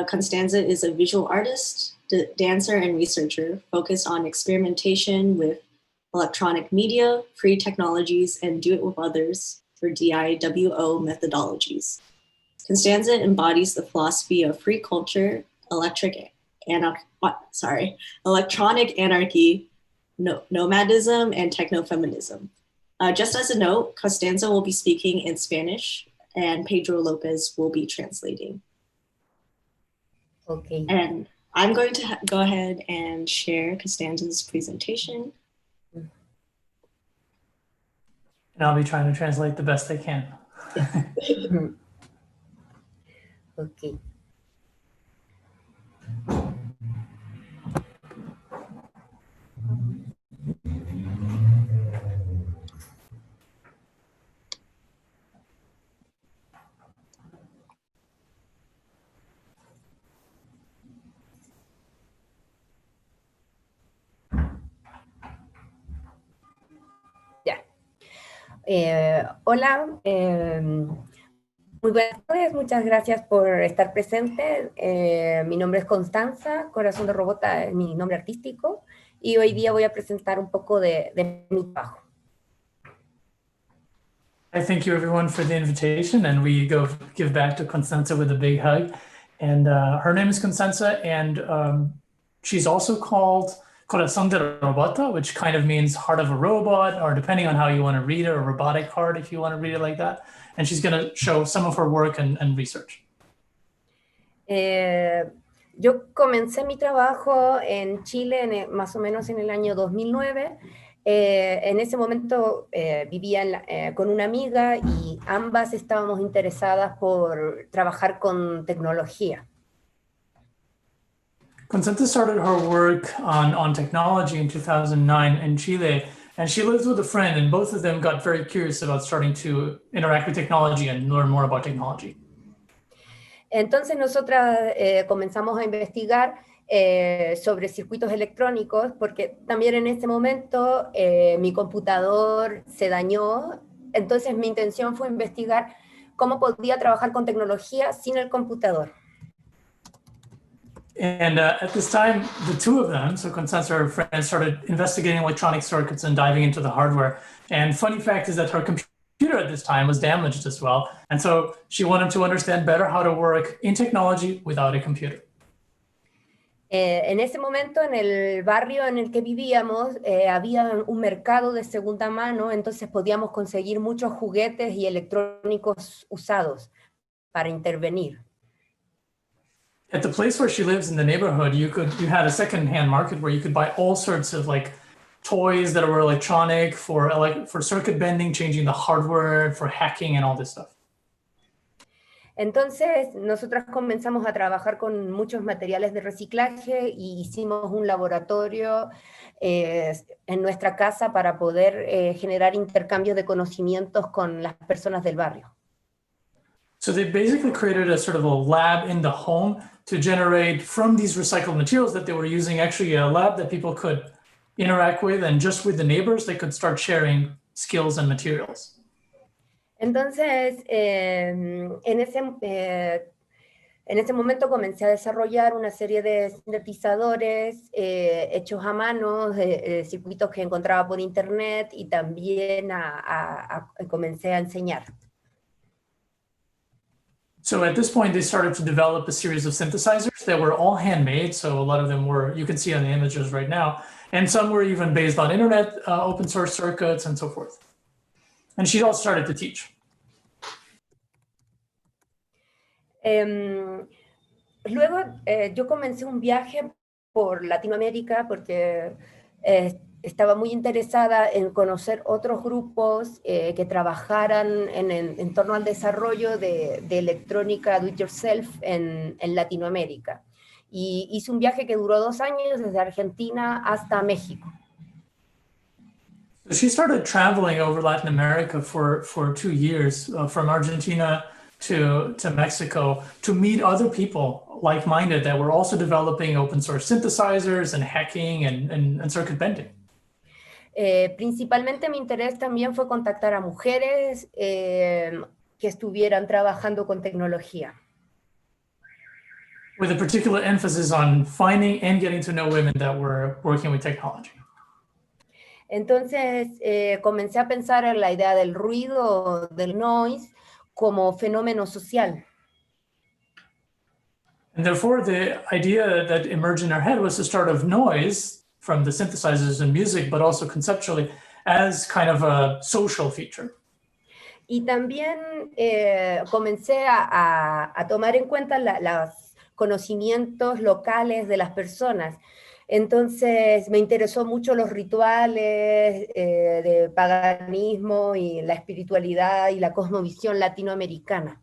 Constanza is a visual artist, dancer, and researcher focused on experimentation with electronic media, free technologies, and do it with others for DIWO methodologies. Constanza embodies the philosophy of free culture, electronic anarchy, nomadism, and techno-feminism. Just as a note, Constanza will be speaking in Spanish and Pedro Lopez will be translating. Okay. And I'm going to go ahead and share Constanza's presentation. And I'll be trying to translate the best I can. Okay. Hola, muy buenas tardes, muchas gracias por estar presente. Mi nombre es Constanza, Corazón de Robota es mi nombre artístico, y hoy día voy a presentar un poco de mi trabajo. I thank you everyone for the invitation, and we give back to Constanza with a big hug. And her name is Constanza, and she's also called Corazón de Robota, which kind of means heart of a robot, or depending on how you want to read it, or robotic heart if you want to read it like that. And she's going to show some of her work and research. Yo comencé mi trabajo en Chile más o menos en el año 2009. En ese momento vivía con una amiga y ambas estábamos interesadas por trabajar con tecnología. Constanza started her work on technology in 2009 in Chile, and she lives with a friend, and both of them got very curious about starting to interact with technology and learn more about technology. Entonces nosotras comenzamos a investigar sobre circuitos electrónicos, porque también en ese momento mi computador se dañó, entonces mi intención fue investigar cómo podía trabajar con tecnología sin el computador. And at this time, the two of them, so Constanza and her friend, started investigating electronic circuits and diving into the hardware. And funny fact is that her computer at this time was damaged as well. And so she wanted to understand better how to work in technology without a computer. En ese momento, en el barrio en el que vivíamos, había un mercado de segunda mano, entonces podíamos conseguir muchos juguetes y electrónicos usados para intervenir. At the place where she lives in the neighborhood, you had a second-hand market where you could buy all sorts of like toys that were electronic for circuit bending, changing the hardware, for hacking and all this stuff. Entonces, nosotras comenzamos a trabajar con muchos materiales de reciclaje y hicimos un laboratorio en nuestra casa para poder generar intercambios de conocimientos con las personas del barrio. So they basically created a sort of a lab in the home to generate from these recycled materials that they were using, actually a lab that people could interact with, and just with the neighbors, they could start sharing skills and materials. Entonces, en ese momento comencé a desarrollar una serie de sintetizadores hechos a mano, de circuitos que encontraba por internet, y también comencé a enseñar. So at this point, they started to develop a series of synthesizers that were all handmade. So a lot of them were, you can see on the images right now, and some were even based on internet, open source circuits and so forth. And she also started to teach. Luego yo comencé un viaje por Latinoamérica porque estaba muy interesada en conocer otros grupos que trabajaran en torno al desarrollo de electrónica do it yourself en Latinoamérica. Y hice un viaje que duró 2 años desde Argentina hasta México. So she started traveling over Latin America for 2 years, from Argentina to Mexico, to meet other people like-minded that were also developing open source synthesizers and hacking and circuit bending. Principalmente mi interés también fue contactar a mujeres que estuvieran trabajando con tecnología. With a particular emphasis on finding and getting to know women that were working with technology. Entonces comencé a pensar en la idea del ruido, del noise, como fenómeno social. And therefore, the idea that emerged in our head was to start of noise from the synthesizers and music, but also conceptually as kind of a social feature. Y también comencé a tomar en cuenta los conocimientos locales de las personas. Entonces me interesó mucho los rituales de paganismo y la espiritualidad y la cosmovisión latinoamericana.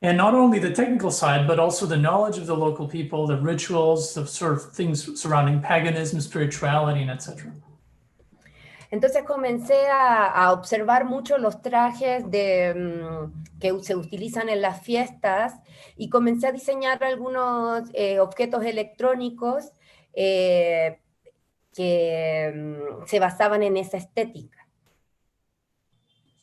And not only the technical side, but also the knowledge of the local people, the rituals, the sort of things surrounding paganism, spirituality, and etc. Entonces comencé a observar mucho los trajes que se utilizan en las fiestas y comencé a diseñar algunos objetos electrónicos que se basaban en esa estética.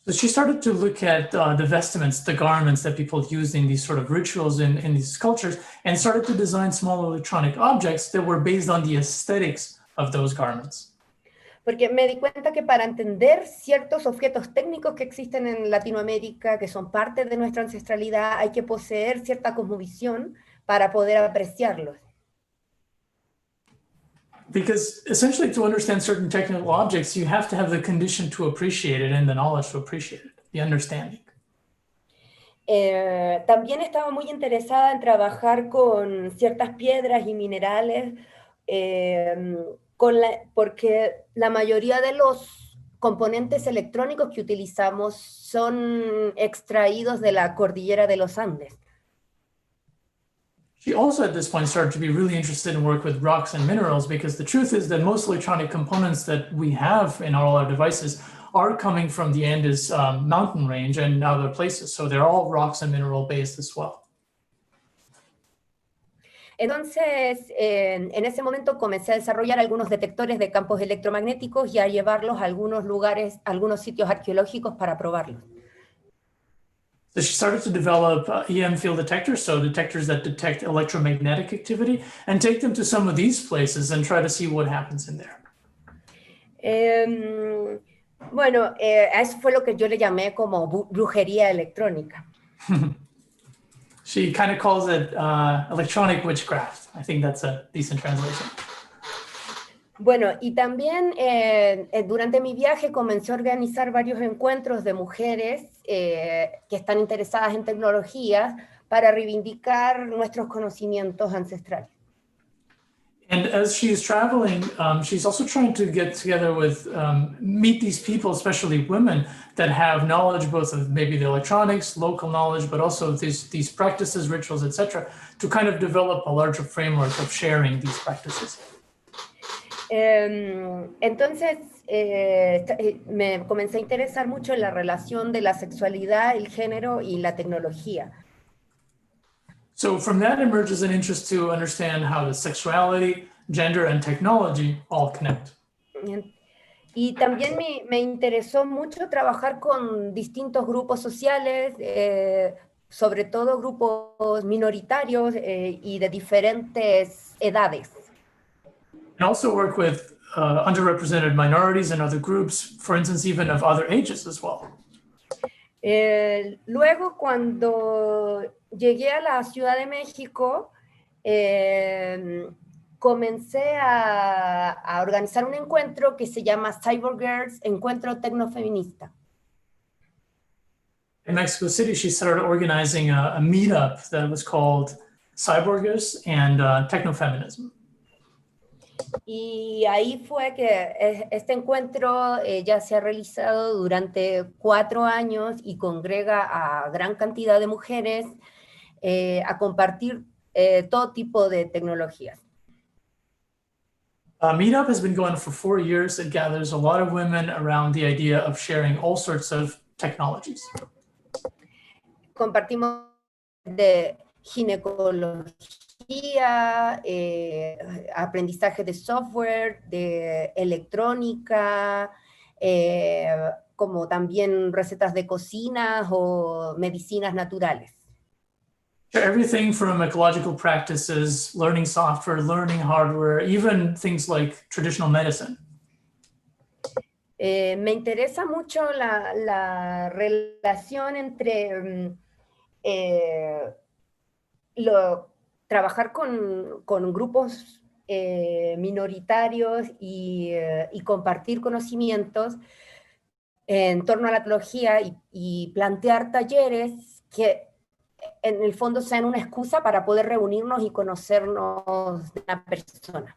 So she started to look at the vestments, the garments that people used in these sort of rituals in these cultures, and started to design small electronic objects that were based on the aesthetics of those garments. Porque me di cuenta que para entender ciertos objetos técnicos que existen en Latinoamérica, que son parte de nuestra ancestralidad, hay que poseer cierta cosmovisión para poder apreciarlos. Because essentially to understand certain technical objects, you have to have the condition to appreciate it and the knowledge to appreciate it, the understanding. También estaba muy interesada en trabajar con ciertas piedras y minerales, porque la mayoría de los componentes electrónicos que utilizamos son extraídos de la cordillera de los Andes. She also at this point started to be really interested in work with rocks and minerals, because the truth is that most electronic components that we have in all our devices are coming from the Andes mountain range and other places. So they're all rocks and mineral based as well. Entonces, en ese momento comencé a desarrollar algunos detectores de campos electromagnéticos y a llevarlos a algunos lugares, a algunos sitios arqueológicos para probarlos. So she started to develop EM field detectors, so detectors that detect electromagnetic activity, and take them to some of these places and try to see what happens in there. Bueno, eso fue lo que yo le llamé como brujería electrónica. She kind of calls it electronic witchcraft. I think that's a decent translation. Bueno, y también durante mi viaje comencé a organizar varios encuentros de mujeres que están interesadas en tecnología para reivindicar nuestros conocimientos ancestrales. And as she's traveling, she's also trying to get together with, meet these people, especially women, that have knowledge both of maybe the electronics, local knowledge, but also these practices, rituals, etc., to kind of develop a larger framework of sharing these practices. Entonces me comencé a interesar mucho en la relación de la sexualidad, el género y la tecnología. So from that emerges an interest to understand how the sexuality, gender, and technology all connect. Y también me interesó mucho trabajar con distintos grupos sociales, sobre todo grupos minoritarios y de diferentes edades. And also work with underrepresented minorities and other groups, for instance, even of other ages as well. Luego, cuando llegué a la Ciudad de México, comencé a organizar un encuentro que se llama Cyber Girls, Encuentro Tecnofeminista. In Mexico City, she started organizing a meetup that was called Cyborgers and Technofeminism. Y ahí fue que este encuentro ya se ha realizado durante 4 años y congrega a gran cantidad de mujeres a compartir todo tipo de tecnologías. Meetup has been going for 4 years. It gathers a lot of women around the idea of sharing all sorts of technologies. Compartimos de ginecología, tecnología, aprendizaje de software, de electrónica, como también recetas de cocinas o medicinas naturales. Everything from ecological practices, learning software, learning hardware, even things like traditional medicine. Me interesa mucho la relación entre trabajar con grupos minoritarios y compartir conocimientos en torno a la tecnología y plantear talleres que en el fondo sean una excusa para poder reunirnos y conocernos de una persona.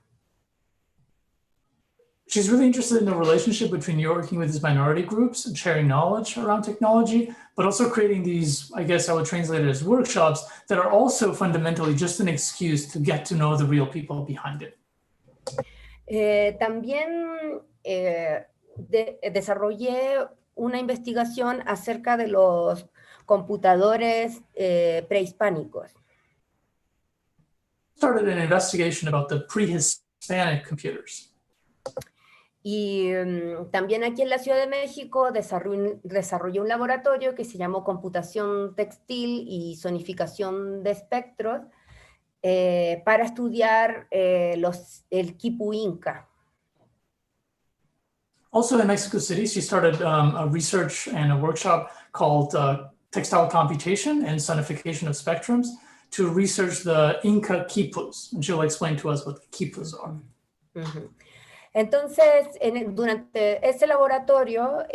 She's really interested in the relationship between you working with these minority groups and sharing knowledge around technology, but also creating these, I guess I would translate it as workshops that are also fundamentally just an excuse to get to know the real people behind it. También desarrollé una investigación acerca de los computadores prehispánicos. Started an investigation about the pre-Hispanic computers. Y también aquí en la Ciudad de México desarrollé un laboratorio que se llamó Computación Textil y Zonificación de Espectros para estudiar el quipu inca. Also in Mexico City, she started a research and a workshop called Textile Computation and Sonification of Spectrums to research the Inca quipus. And she'll explain to us what the quipus are. Uh-huh. Entonces, durante ese laboratorio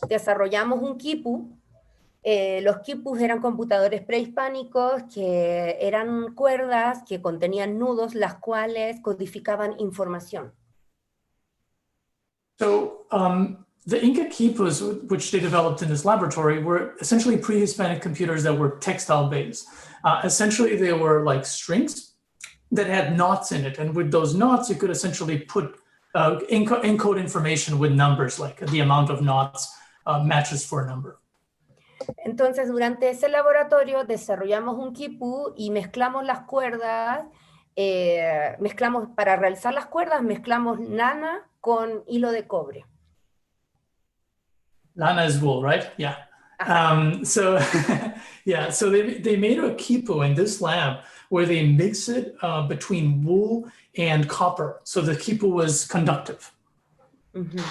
desarrollamos un quipu. Los quipus eran computadores prehispánicos que eran cuerdas que contenían nudos, las cuales codificaban información. So the Inca quipus, which they developed in this laboratory, were essentially pre-Hispanic computers that were textile-based. Essentially, they were like strings that had knots in it. And with those knots, you could essentially put encode information with numbers, like the amount of knots matches for a number. Entonces, durante ese laboratorio desarrollamos un quipu y mezclamos las cuerdas, para realizar las cuerdas, mezclamos lana con hilo de cobre. Lana is wool, right? Yeah. So yeah, so they made a quipu in this lab where they mix it between wool and copper. So the quipu was conductive. Uh-huh.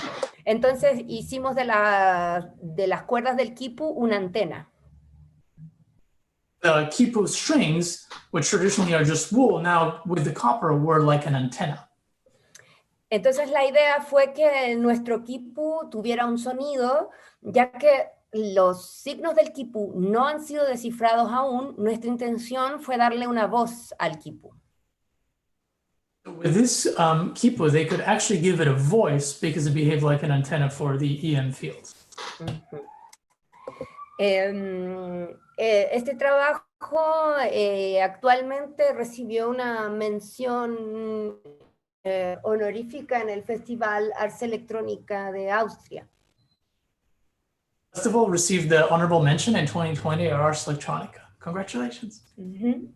Entonces hicimos de las cuerdas del quipu una antena. The quipu strings, which traditionally are just wool, now with the copper were like an antenna. Entonces la idea fue que nuestro quipu tuviera un sonido, ya que los signos del quipu no han sido descifrados aún. Nuestra intención fue darle una voz al quipu. With this quipu, they could actually give it a voice because it behaved like an antenna for the EM fields. Uh-huh. Este trabajo actualmente recibió una mención honorífica en el Festival Arts Electrónica de Austria. The festival received the honorable mention in 2020 at Ars Electronica. Congratulations. Uh-huh.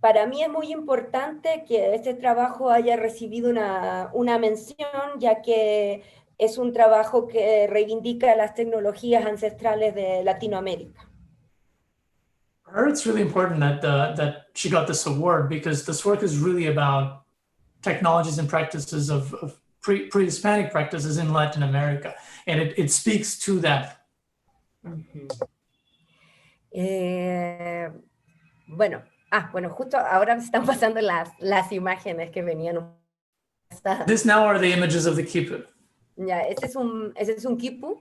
Para mí es muy importante que este trabajo haya recibido una mención, ya que es un trabajo que reivindica las tecnologías ancestrales de Latinoamérica. For her, it's really important that she got this award because this work is really about technologies and practices of pre-Hispanic practices in Latin America, and it speaks to that. Uh-huh. Bueno, justo ahora me están pasando las imágenes que venían. This now are the images of the quipu. Ya, ese es un quipu.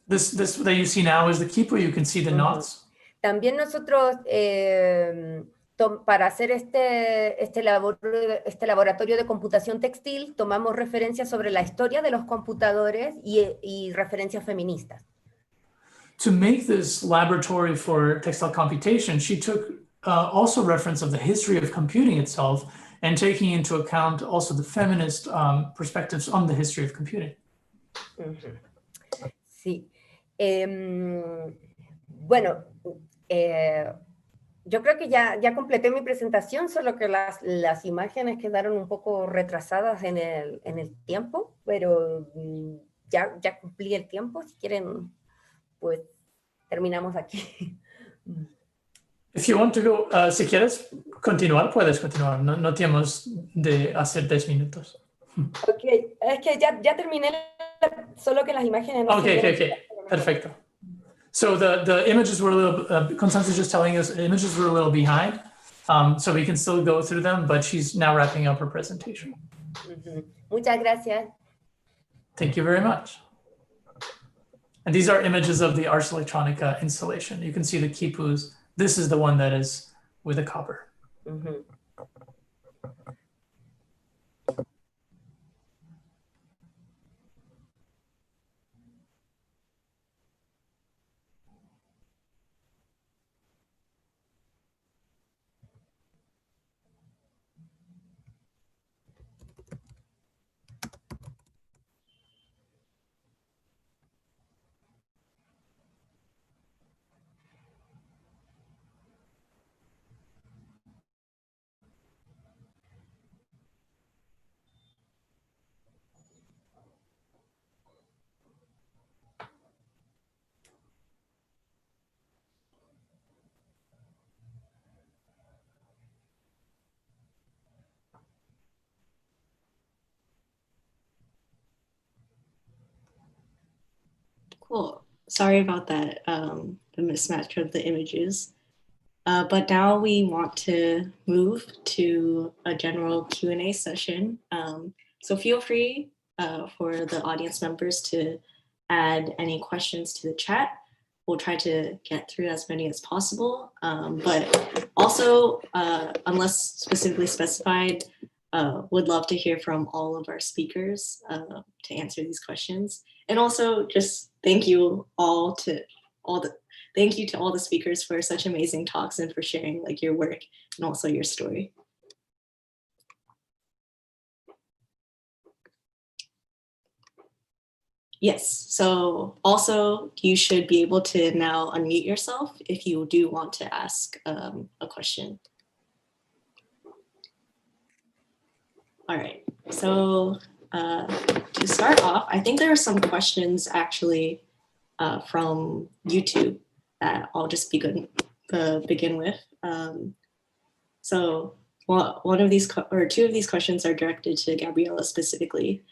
This that you see now is the quipu. You can see the knots. También nosotros, para hacer este laboratorio de computación textil, tomamos referencias sobre la historia de los computadores y referencias feministas. To make this laboratory for textile computation, she took also reference of the history of computing itself and taking into account also the feminist perspectives on the history of computing. Uh-huh. Sí. Bueno, yo creo que ya completé mi presentación, solo que las imágenes quedaron un poco retrasadas en el tiempo, pero ya cumplí el tiempo. Si quieren, pues terminamos aquí. If you want to go, si quieres continuar, puedes continuar. No tenemos de hacer 10 minutos. Ok, es que ya terminé, solo que las imágenes no Okay. Perfecto. So the images were a little, Constanza's just telling us images were a little behind, so we can still go through them, but she's now wrapping up her presentation. Muchas gracias. Thank you very much. And these are images of the Ars Electronica installation. You can see the quipus. This is the one that is with the copper. Cool. Sorry about that, the mismatch of the images. But now we want to move to a general Q&A session. So feel free for the audience members to add any questions to the chat. We'll try to get through as many as possible. But also, unless specifically specified, would love to hear from all of our speakers to answer these questions. And also just thank you to all the speakers for such amazing talks and for sharing like your work and also your story. Yes, so also you should be able to now unmute yourself if you do want to ask a question. All right, so to start off, I think there are some questions actually from YouTube that I'll just begin with. So one of these, or two of these questions are directed to Gabriella specifically.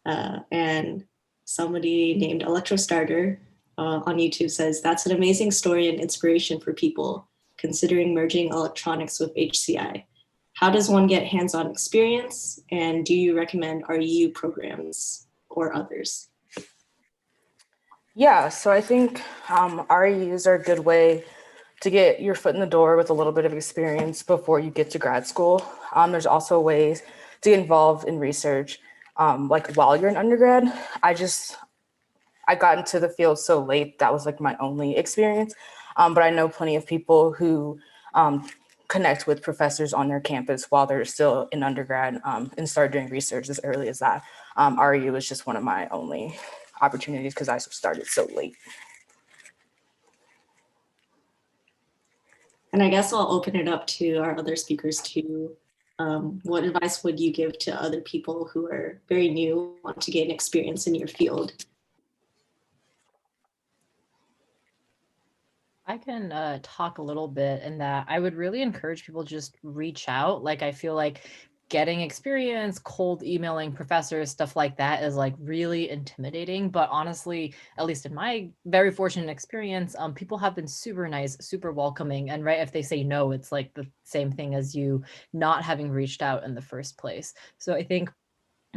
And somebody named Electrostarter on YouTube says, that's an amazing story and inspiration for people considering merging electronics with HCI. How does one get hands-on experience? And do you recommend REU programs or others? Yeah, so I think REUs are a good way to get your foot in the door with a little bit of experience before you get to grad school. There's also ways to get involved in research like while you're an undergrad. I got into the field so late, that was like my only experience. But I know plenty of people who connect with professors on their campus while they're still in undergrad and start doing research as early as that. REU was just one of my only opportunities because I started so late. And I guess I'll open it up to our other speakers too. What advice would you give to other people who are very new, want to gain experience in your field? I can talk a little bit in that I would really encourage people to just reach out. Like, I feel like getting experience, cold emailing professors, stuff like that is like really intimidating. But honestly, at least in my very fortunate experience, people have been super nice, super welcoming. And right, if they say no, it's like the same thing as you not having reached out in the first place. So I think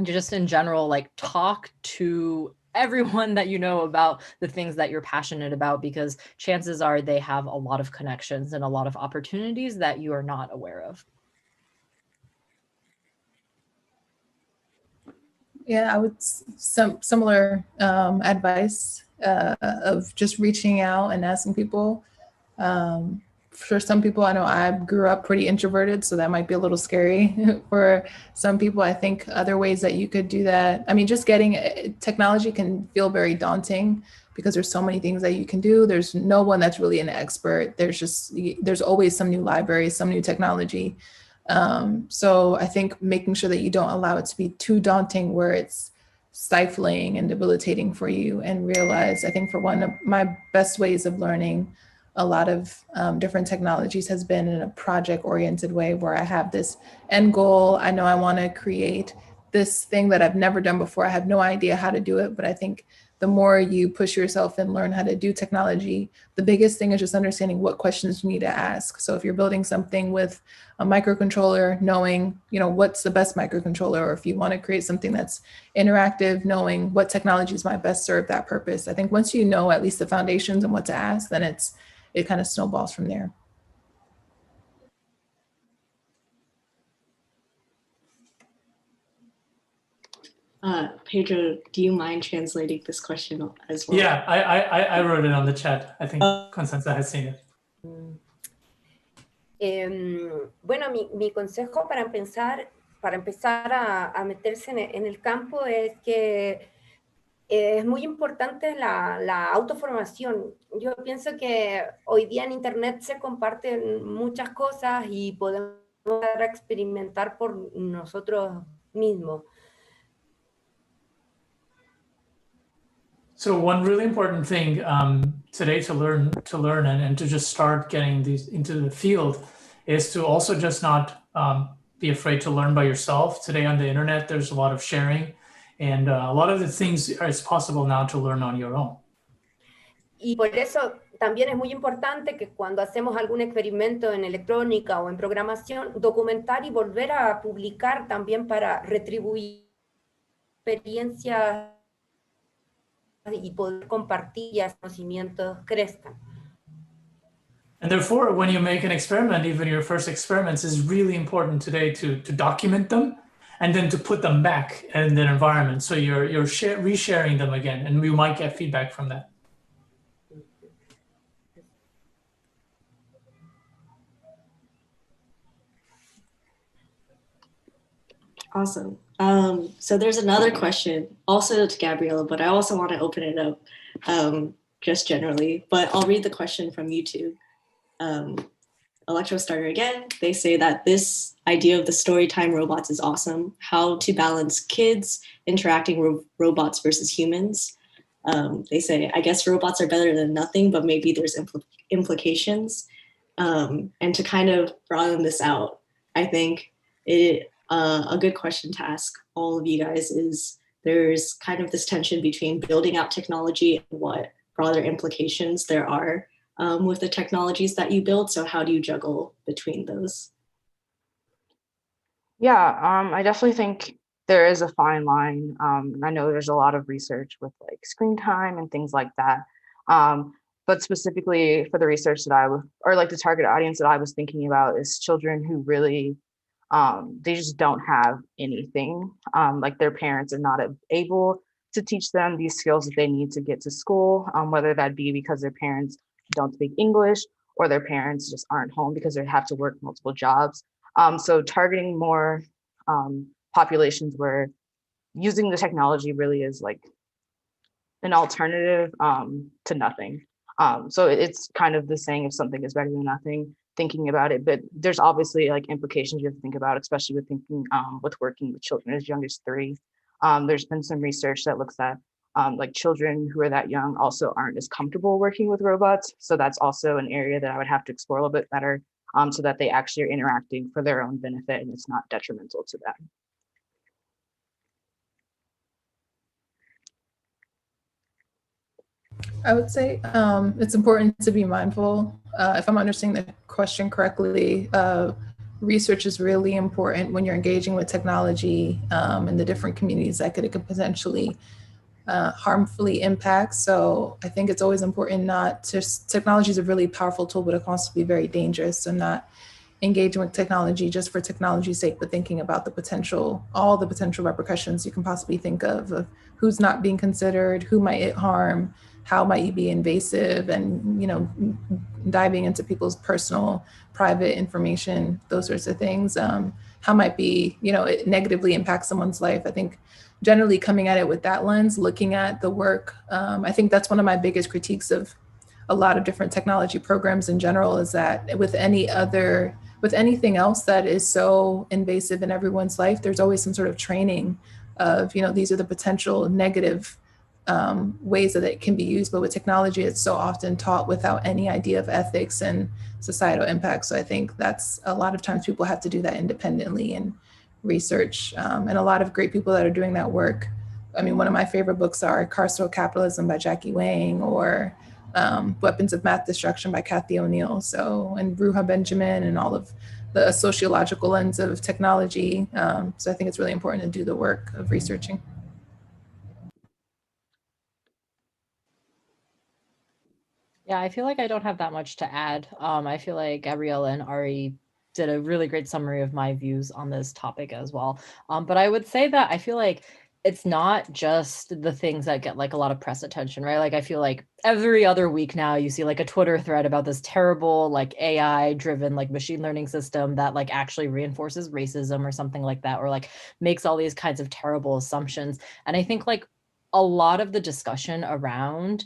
just in general, like talk to everyone that you know about the things that you're passionate about, because chances are they have a lot of connections and a lot of opportunities that you are not aware of. Yeah, I would similar advice of just reaching out and asking people. for some people, I know I grew up pretty introverted, so that might be a little scary for some people. I think other ways that you could do that, I mean, just getting technology can feel very daunting because there's so many things that you can do. There's no one that's really an expert. There's always some new library, some new technology. So I think making sure that you don't allow it to be too daunting where it's stifling and debilitating for you, and realize, I think for one of my best ways of learning a lot of different technologies has been in a project-oriented way where I have this end goal. I know I want to create this thing that I've never done before. I have no idea how to do it, but I think the more you push yourself and learn how to do technology, the biggest thing is just understanding what questions you need to ask. So if you're building something with a microcontroller, knowing, what's the best microcontroller, or if you want to create something that's interactive, knowing what technologies might best serve that purpose. I think once you know at least the foundations and what to ask, then it kind of snowballs from there. Pedro, do you mind translating this question as well? Yeah, I wrote it on the chat. I think Constanza has seen it. Bueno, mi consejo para empezar a meterse en el campo es que es muy importante la autoformación. Yo pienso que hoy día en Internet se comparten muchas cosas y podemos experimentar por nosotros mismos. So one really important thing today to learn and to just start getting these into the field is to also just not be afraid to learn by yourself. Today on the internet, there's a lot of sharing, and a lot of the things is possible now to learn on your own. Y por eso también es muy importante que cuando hacemos algún experimento en electrónica o en programación, documentar y volver a publicar también para retribuir experiencias y poder compartir y conocimientos crezcan. And therefore, when you make an experiment, even your first experiments, is really important today to document them and then to put them back in the environment. So you're resharing them again, and we might get feedback from that. Awesome. So there's another question also to Gabriella, but I also want to open it up just generally, but I'll read the question from YouTube. Electrostarter again, they say that this idea of the storytime robots is awesome. How to balance kids interacting robots versus humans. They say, I guess robots are better than nothing, but maybe there's implications. And to kind of broaden this out, I think a good question to ask all of you guys is, there's kind of this tension between building out technology and what broader implications there are with the technologies that you build. So how do you juggle between those? Yeah, I definitely think there is a fine line. And I know there's a lot of research with like screen time and things like that. But specifically for the research that or like the target audience that I was thinking about is children who really, they just don't have anything. Like their parents are not able to teach them these skills that they need to get to school, whether that be because their parents don't speak English or their parents just aren't home because they have to work multiple jobs. So targeting more populations where using the technology really is like an alternative to nothing. So it's kind of the saying, if something is better than nothing, thinking about it, but there's obviously like implications you have to think about, especially with thinking with working with children as young as 3. There's been some research that looks at like children who are that young also aren't as comfortable working with robots. So that's also an area that I would have to explore a little bit better so that they actually are interacting for their own benefit and it's not detrimental to them. I would say it's important to be mindful. If I'm understanding the question correctly, research is really important when you're engaging with technology and the different communities that it could potentially harmfully impact. So I think it's always important not to, technology is a really powerful tool, but it can also be very dangerous. So not engaging with technology just for technology's sake, but thinking about the potential, all the potential repercussions you can possibly think of who's not being considered, who might it harm, how might you be invasive and, diving into people's personal, private information, those sorts of things. How might be, it negatively impact someone's life. I think generally coming at it with that lens, looking at the work, I think that's one of my biggest critiques of a lot of different technology programs in general, is that with anything else that is so invasive in everyone's life, there's always some sort of training of, these are the potential negative ways that it can be used. But with technology, it's so often taught without any idea of ethics and societal impact. So I think that's a lot of times people have to do that independently and research. And a lot of great people that are doing that work. I mean, one of my favorite books are Carceral Capitalism by Jackie Wang, or Weapons of Math Destruction by Cathy O'Neill. So, and Ruha Benjamin, and all of the sociological lens of technology. So I think it's really important to do the work of researching. Yeah, I feel like I don't have that much to add. I feel like Gabriella and Ari did a really great summary of my views on this topic as well. But I would say that I feel like it's not just the things that get like a lot of press attention, right? Like I feel like every other week now you see like a Twitter thread about this terrible like AI driven like machine learning system that like actually reinforces racism or something like that, or like makes all these kinds of terrible assumptions. And I think like a lot of the discussion around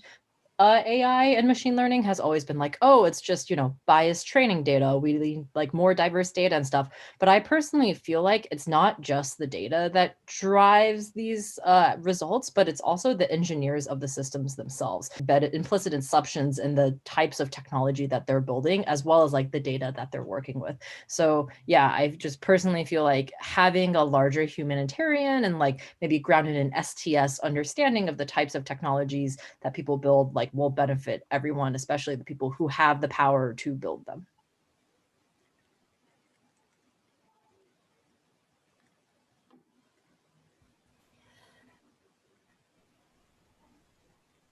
AI and machine learning has always been like, oh, it's just, biased training data. We need like more diverse data and stuff. But I personally feel like it's not just the data that drives these results, but it's also the engineers of the systems themselves. Implicit assumptions in the types of technology that they're building, as well as like the data that they're working with. So yeah, I just personally feel like having a larger humanitarian and like maybe grounded in STS understanding of the types of technologies that people build, like will benefit everyone, especially the people who have the power to build them.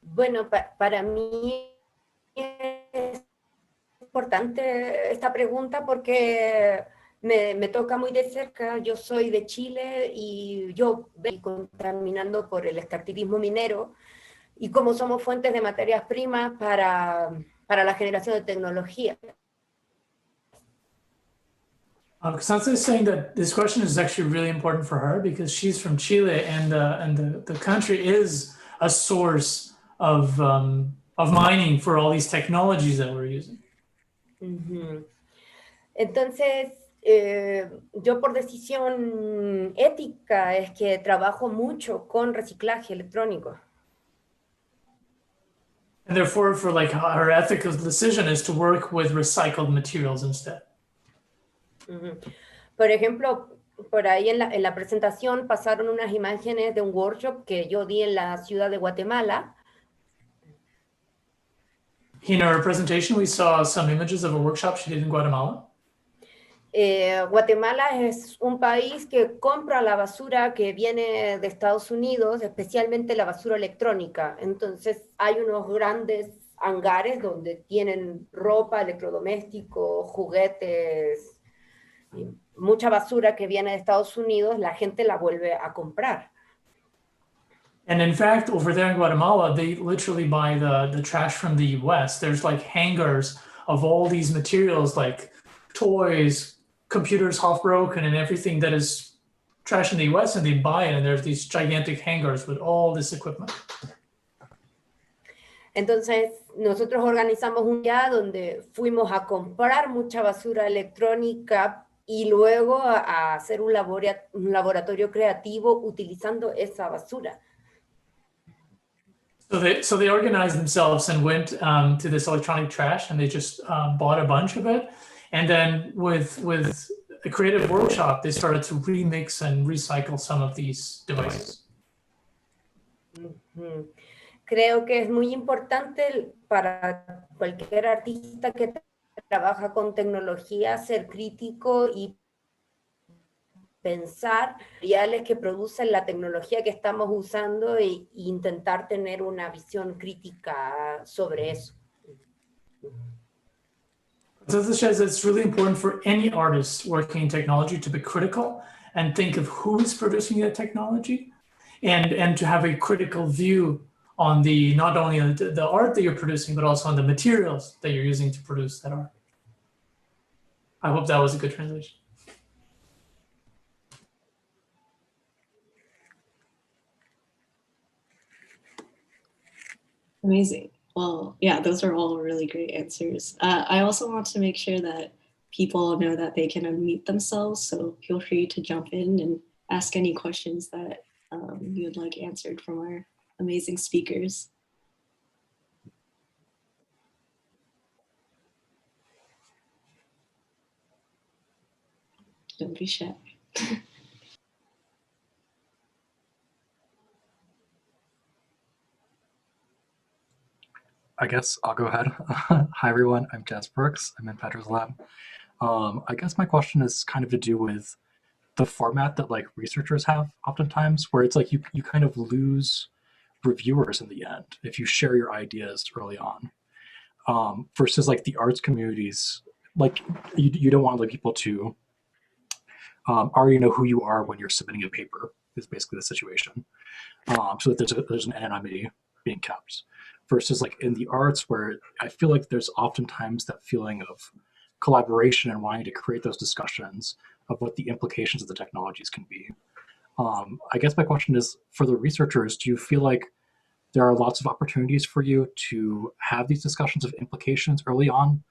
Bueno, para mí es importante esta pregunta porque me toca muy de cerca. Yo soy de Chile y yo vengo contaminando por el extractivismo minero, y cómo somos fuentes de materias primas para la generación de tecnología. Constanza is saying that this question is actually really important for her because she's from Chile, and the country is a source of mining for all these technologies that we're using. Uh-huh. Entonces, yo por decisión ética es que trabajo mucho con reciclaje electrónico. And therefore, for like her ethical decision is to work with recycled materials instead. Uh-huh. Por ejemplo, por ahí en la presentación pasaron unas imágenes de un workshop que yo di en la ciudad de Guatemala. In our presentation, we saw some images of a workshop she did in Guatemala. Guatemala es un país que compra la basura que viene de Estados Unidos, especialmente la basura electrónica. Entonces hay unos grandes hangares donde tienen ropa, electrodomésticos, juguetes, mucha basura que viene de Estados Unidos, la gente la vuelve a comprar. And in fact, over there in Guatemala, they literally buy the trash from the US. There's like hangars of all these materials like toys, computers half broken, and everything that is trash in the US, and they buy it, and there's these gigantic hangars with all this equipment. Entonces, nosotros organizamos un día donde fuimos a comprar mucha basura electrónica y luego a hacer un laboratorio creativo utilizando esa basura. So they organized themselves and went to this electronic trash, and they just bought a bunch of it. And then with a creative workshop, they started to remix and recycle some of these devices. Mm-hmm. Creo que es muy importante para cualquier artista que trabaja con tecnología ser crítico y pensar materiales que producen la tecnología que estamos usando e intentar tener una visión crítica sobre eso. So this says it's really important for any artist working in technology to be critical and think of who is producing that technology, and to have a critical view on the, not only on the art that you're producing, but also on the materials that you're using to produce that art. I hope that was a good translation. Amazing. Well, yeah, those are all really great answers. I also want to make sure that people know that they can unmute themselves, so feel free to jump in and ask any questions that you would like answered from our amazing speakers. Don't be shy. I guess I'll go ahead. Hi, everyone. I'm Jess Brooks. I'm in Petra's lab. I guess my question is kind of to do with the format that like researchers have oftentimes, where it's like you kind of lose reviewers in the end if you share your ideas early on, versus like the arts communities, like you don't want like people to already know who you are when you're submitting a paper is basically the situation, so that there's an anonymity being kept, versus like in the arts where I feel like there's oftentimes that feeling of collaboration and wanting to create those discussions of what the implications of the technologies can be. I guess my question is, for the researchers, do you feel like there are lots of opportunities for you to have these discussions of implications early on,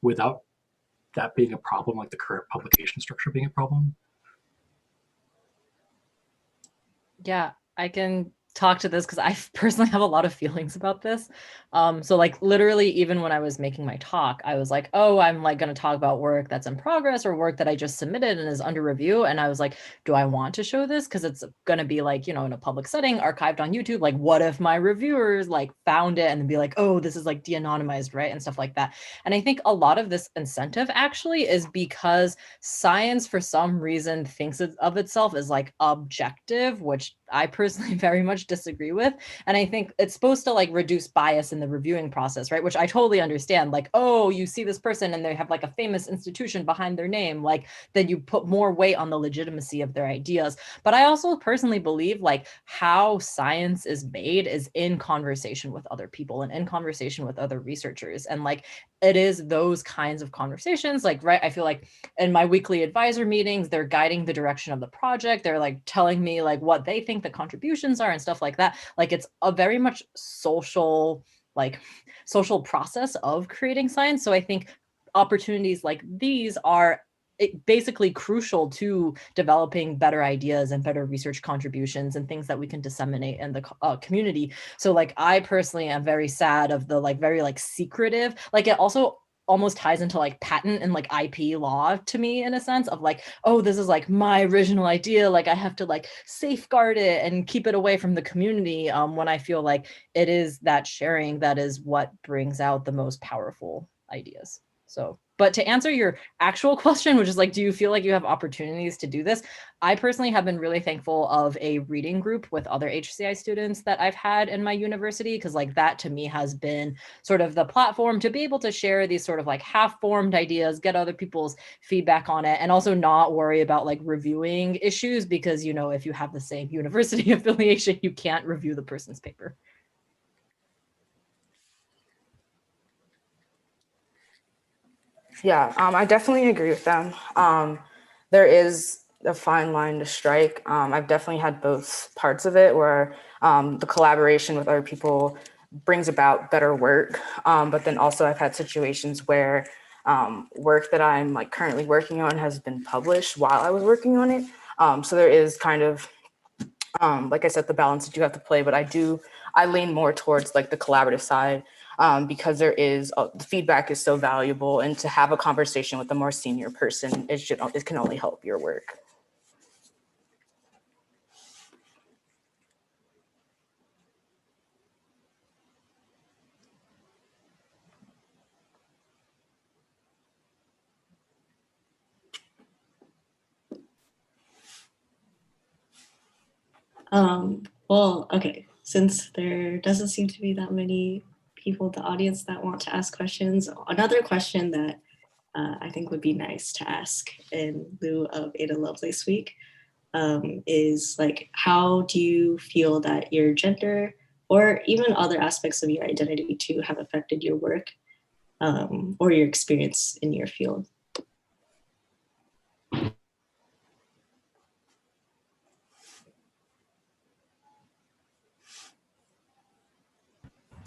without that being a problem, like the current publication structure being a problem? Yeah, I can talk to this because I personally have a lot of feelings about this. So like literally even when I was making my talk, I was like, oh, I'm like going to talk about work that's in progress or work that I just submitted and is under review. And I was like, do I want to show this? Because it's going to be like, you know, in a public setting, archived on YouTube. Like, what if my reviewers like found it and be like, oh, this is like de-anonymized, right? And stuff like that. And I think a lot of this incentive actually is because science for some reason thinks of itself as like objective, which I personally very much disagree with. And I think it's supposed to like reduce bias in the reviewing process, right? Which I totally understand. Like, oh, you see this person and they have like a famous institution behind their name, like then you put more weight on the legitimacy of their ideas. But I also personally believe like how science is made is in conversation with other people and in conversation with other researchers. And like, it is those kinds of conversations, like, right, I feel like in my weekly advisor meetings, they're guiding the direction of the project. They're like telling me like what they think the contributions are and stuff like that. Like it's a very much social process of creating science. So I think opportunities like these are basically crucial to developing better ideas and better research contributions and things that we can disseminate in the community. So like I personally am very sad of the like very like secretive, like it also almost ties into like patent and like IP law to me in a sense of like, oh, this is like my original idea. Like I have to like safeguard it and keep it away from the community, when I feel like it is that sharing that is what brings out the most powerful ideas. So, but to answer your actual question, which is like, do you feel like you have opportunities to do this? I personally have been really thankful of a reading group with other HCI students that I've had in my university, because like that to me has been sort of the platform to be able to share these sort of like half-formed ideas, get other people's feedback on it, and also not worry about like reviewing issues, because, you know, if you have the same university affiliation, you can't review the person's paper. Yeah, I definitely agree with them. There is a fine line to strike. I've definitely had both parts of it where the collaboration with other people brings about better work. But then also I've had situations where work that I'm like currently working on has been published while I was working on it. So there is kind of, like I said, the balance that you have to play, but I lean more towards like the collaborative side. Because there is the feedback is so valuable, and to have a conversation with a more senior person, it can only help your work. Well, okay, since there doesn't seem to be that many people in the audience that want to ask questions, another question that I think would be nice to ask in lieu of Ada Lovelace Week is like, how do you feel that your gender or even other aspects of your identity too have affected your work or your experience in your field?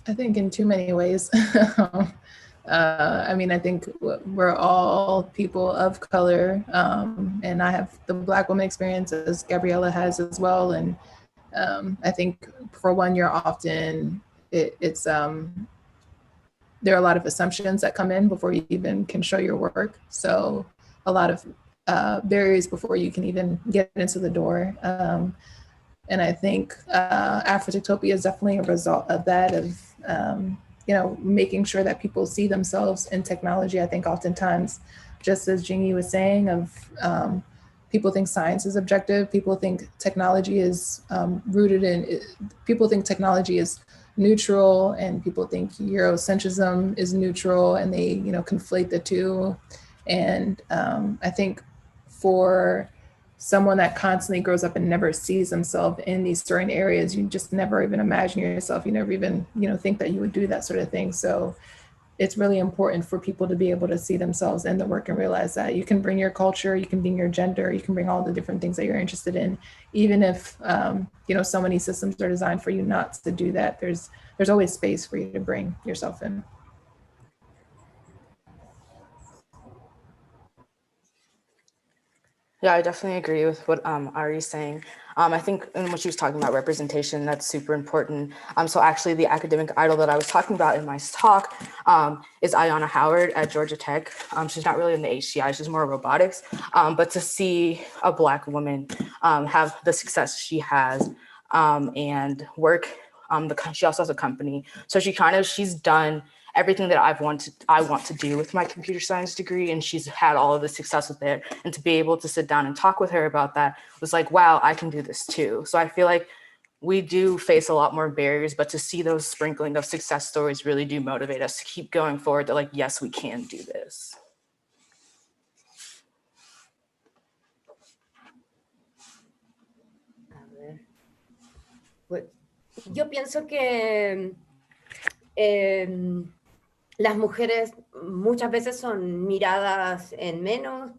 I think in too many ways. I mean, I think we're all people of color, and I have the Black woman experience as Gabriella has as well. And I think for one, you're often, it's there are a lot of assumptions that come in before you even can show your work. So a lot of barriers before you can even get into the door. And I think Afrotectopia is definitely a result of that, of you know, making sure that people see themselves in technology. I think oftentimes, just as Jingyi was saying, of people think science is objective, people think technology is rooted in, people think technology is neutral, and people think Eurocentrism is neutral, and they, you know, conflate the two. And I think for someone that constantly grows up and never sees themselves in these certain areas, you just never even imagine yourself, you never even, you know, think that you would do that sort of thing. So it's really important for people to be able to see themselves in the work and realize that you can bring your culture, you can bring your gender, you can bring all the different things that you're interested in, even if you know, so many systems are designed for you not to do that. There's always space for you to bring yourself in. Yeah, I definitely agree with what Ari's saying. I think in what she was talking about representation, that's super important. So actually the academic idol that I was talking about in my talk is Ayanna Howard at Georgia Tech. She's not really in the HCI, she's more robotics. But to see a Black woman have the success she has and work, she also has a company. So she's done everything that I want to do with my computer science degree, and she's had all of the success with it. And to be able to sit down and talk with her about that was like, wow, I can do this too. So I feel like we do face a lot more barriers, but to see those sprinkling of success stories really do motivate us to keep going forward. That like, yes, we can do this. Pues, yo pienso que las mujeres muchas veces son miradas en menos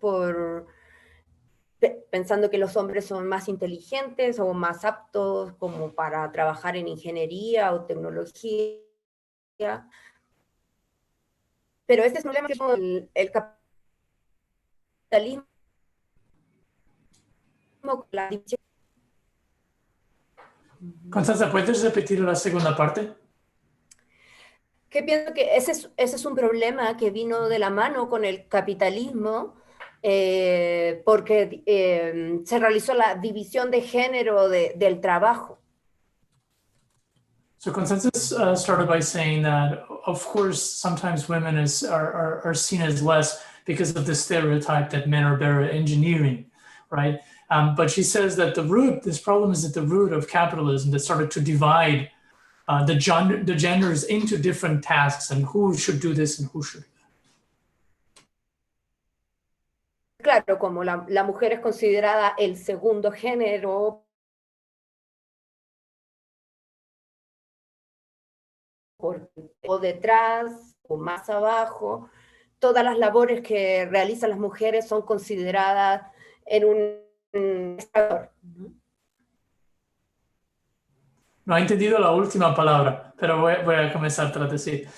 pensando que los hombres son más inteligentes o más aptos como para trabajar en ingeniería o tecnología. Pero este es un problema que con el capitalismo, la división. Constanza, ¿puedes repetir la segunda parte? Que pienso que ese es un problema que vino de la mano con el capitalismo, porque se realizó la división de género del trabajo. So Constanza started by saying that, of course, sometimes women are seen as less because of the stereotype that men are better at engineering, right? But she says that this problem is at the root of capitalism that started to divide the genders into different tasks and who should do this and who should. Claro, como la mujer es considerada el segundo género o detrás o más abajo, todas las labores que realizan las mujeres son consideradas en un sector. No he entendido la última palabra, pero voy a comenzar a traducir.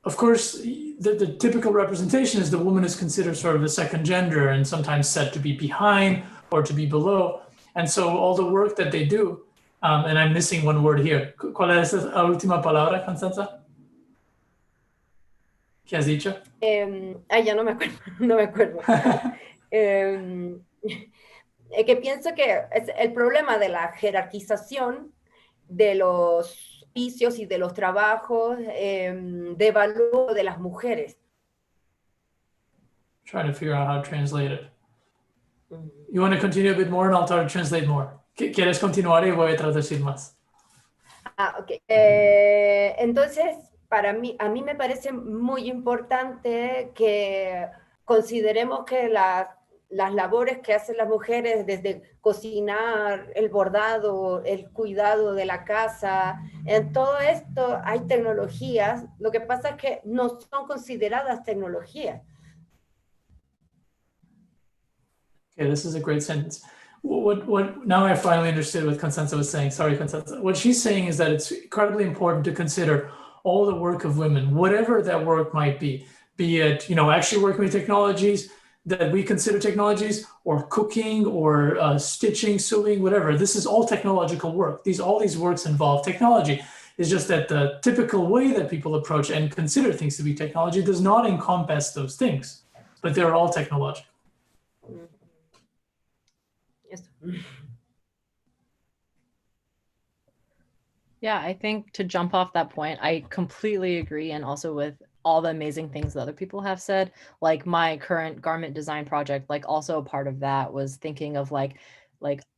Of course, the typical representation is the woman is considered sort of the second gender and sometimes said to be behind or to be below. And so all the work that they do, and I'm missing one word here. ¿Cuál es la última palabra, Constanza? ¿Qué has dicho? Ya no me acuerdo, no me acuerdo. Que pienso que es el problema de la jerarquización de los oficios y de los trabajos de valor de las mujeres. Trying to figure out how to translate it. You want to continue a bit more and I'll try to translate more. ¿Quieres continuar y voy a traducir más? Ok. Entonces, a mí me parece muy importante que consideremos que las labores que hacen las mujeres, desde cocinar, el bordado, el cuidado de la casa, en todo esto hay tecnologías, lo que pasa es que no son consideradas tecnologías. Okay, this is a great sentence. What now I finally understood what Constanza was saying. Sorry, Constanza. What she's saying is that it's incredibly important to consider all the work of women, whatever that work might be it, actually working with technologies that we consider technologies, or cooking, or stitching, sewing, whatever. This is all technological work. All these works involve technology. It's just that the typical way that people approach and consider things to be technology does not encompass those things, but they're all technological. Yes. Yeah, I think to jump off that point, I completely agree. And also with all the amazing things that other people have said, like my current garment design project, like also a part of that was thinking of like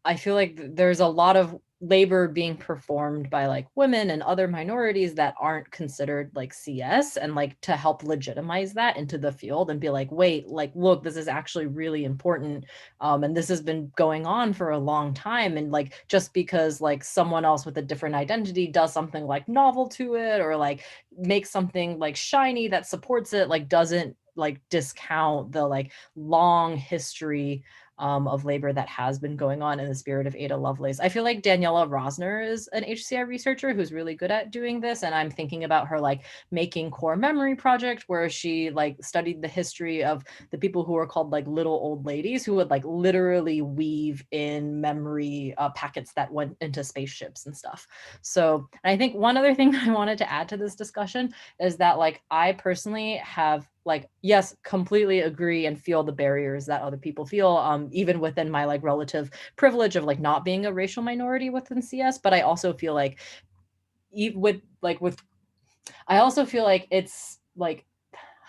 I feel like there's a lot of labor being performed by like women and other minorities that aren't considered like CS, and like to help legitimize that into the field and be like, wait, like, look, this is actually really important. And this has been going on for a long time. And like, just because like someone else with a different identity does something like novel to it, or like makes something like shiny that supports it, like doesn't like discount the like long history of labor that has been going on in the spirit of Ada Lovelace. I feel like Daniela Rosner is an HCI researcher who's really good at doing this. And I'm thinking about her like Making Core Memory project, where she like studied the history of the people who were called like little old ladies, who would like literally weave in memory packets that went into spaceships and stuff. So I think one other thing that I wanted to add to this discussion is that like I personally have like, yes, completely agree and feel the barriers that other people feel, even within my like relative privilege of like not being a racial minority within CS. But I also feel like I also feel like it's like,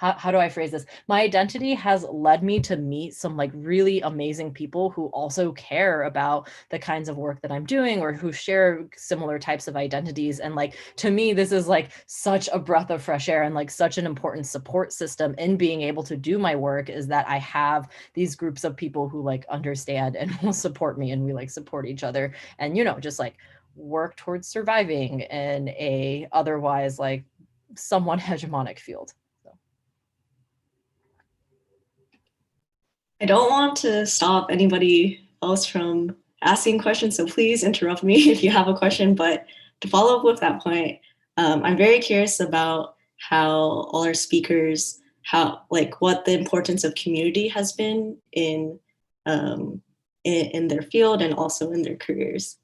how do I phrase this? My identity has led me to meet some like really amazing people who also care about the kinds of work that I'm doing, or who share similar types of identities. And like, to me, this is like such a breath of fresh air and like such an important support system in being able to do my work, is that I have these groups of people who like understand and will support me, and we like support each other, and, just like work towards surviving in a otherwise like somewhat hegemonic field. I don't want to stop anybody else from asking questions, so please interrupt me if you have a question. But to follow up with that point, I'm very curious about how all our speakers, what the importance of community has been in their field and also in their careers.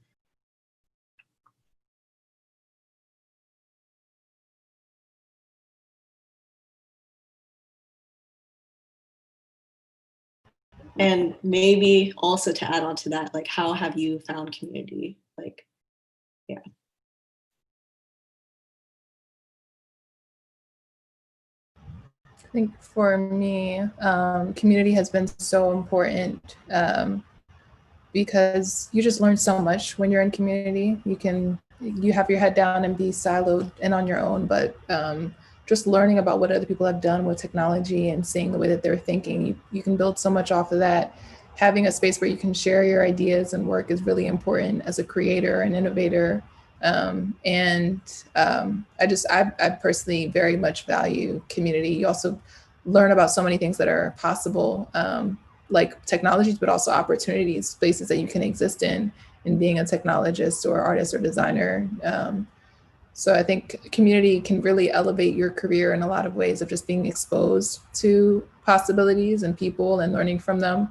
And maybe also to add on to that, like, how have you found community? Like, yeah. I think for me, community has been so important because you just learn so much when you're in community. You have your head down and be siloed and on your own, but just learning about what other people have done with technology and seeing the way that they're thinking, you can build so much off of that. Having a space where you can share your ideas and work is really important as a creator and innovator. I personally very much value community. You also learn about so many things that are possible, like technologies, but also opportunities, spaces that you can exist in being a technologist or artist or designer. So I think community can really elevate your career in a lot of ways, of just being exposed to possibilities and people and learning from them,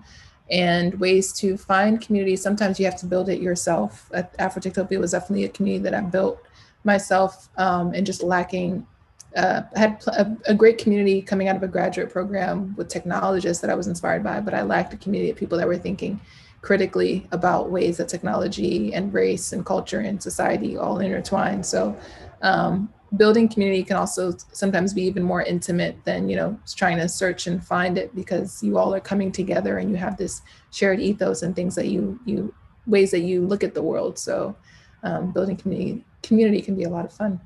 and ways to find community. Sometimes you have to build it yourself. Afrotectopia was definitely a community that I built myself, and just lacking. I had a great community coming out of a graduate program with technologists that I was inspired by, but I lacked a community of people that were thinking critically about ways that technology and race and culture and society all intertwine. So building community can also sometimes be even more intimate than, trying to search and find it, because you all are coming together and you have this shared ethos and things that ways that you look at the world. So building community can be a lot of fun.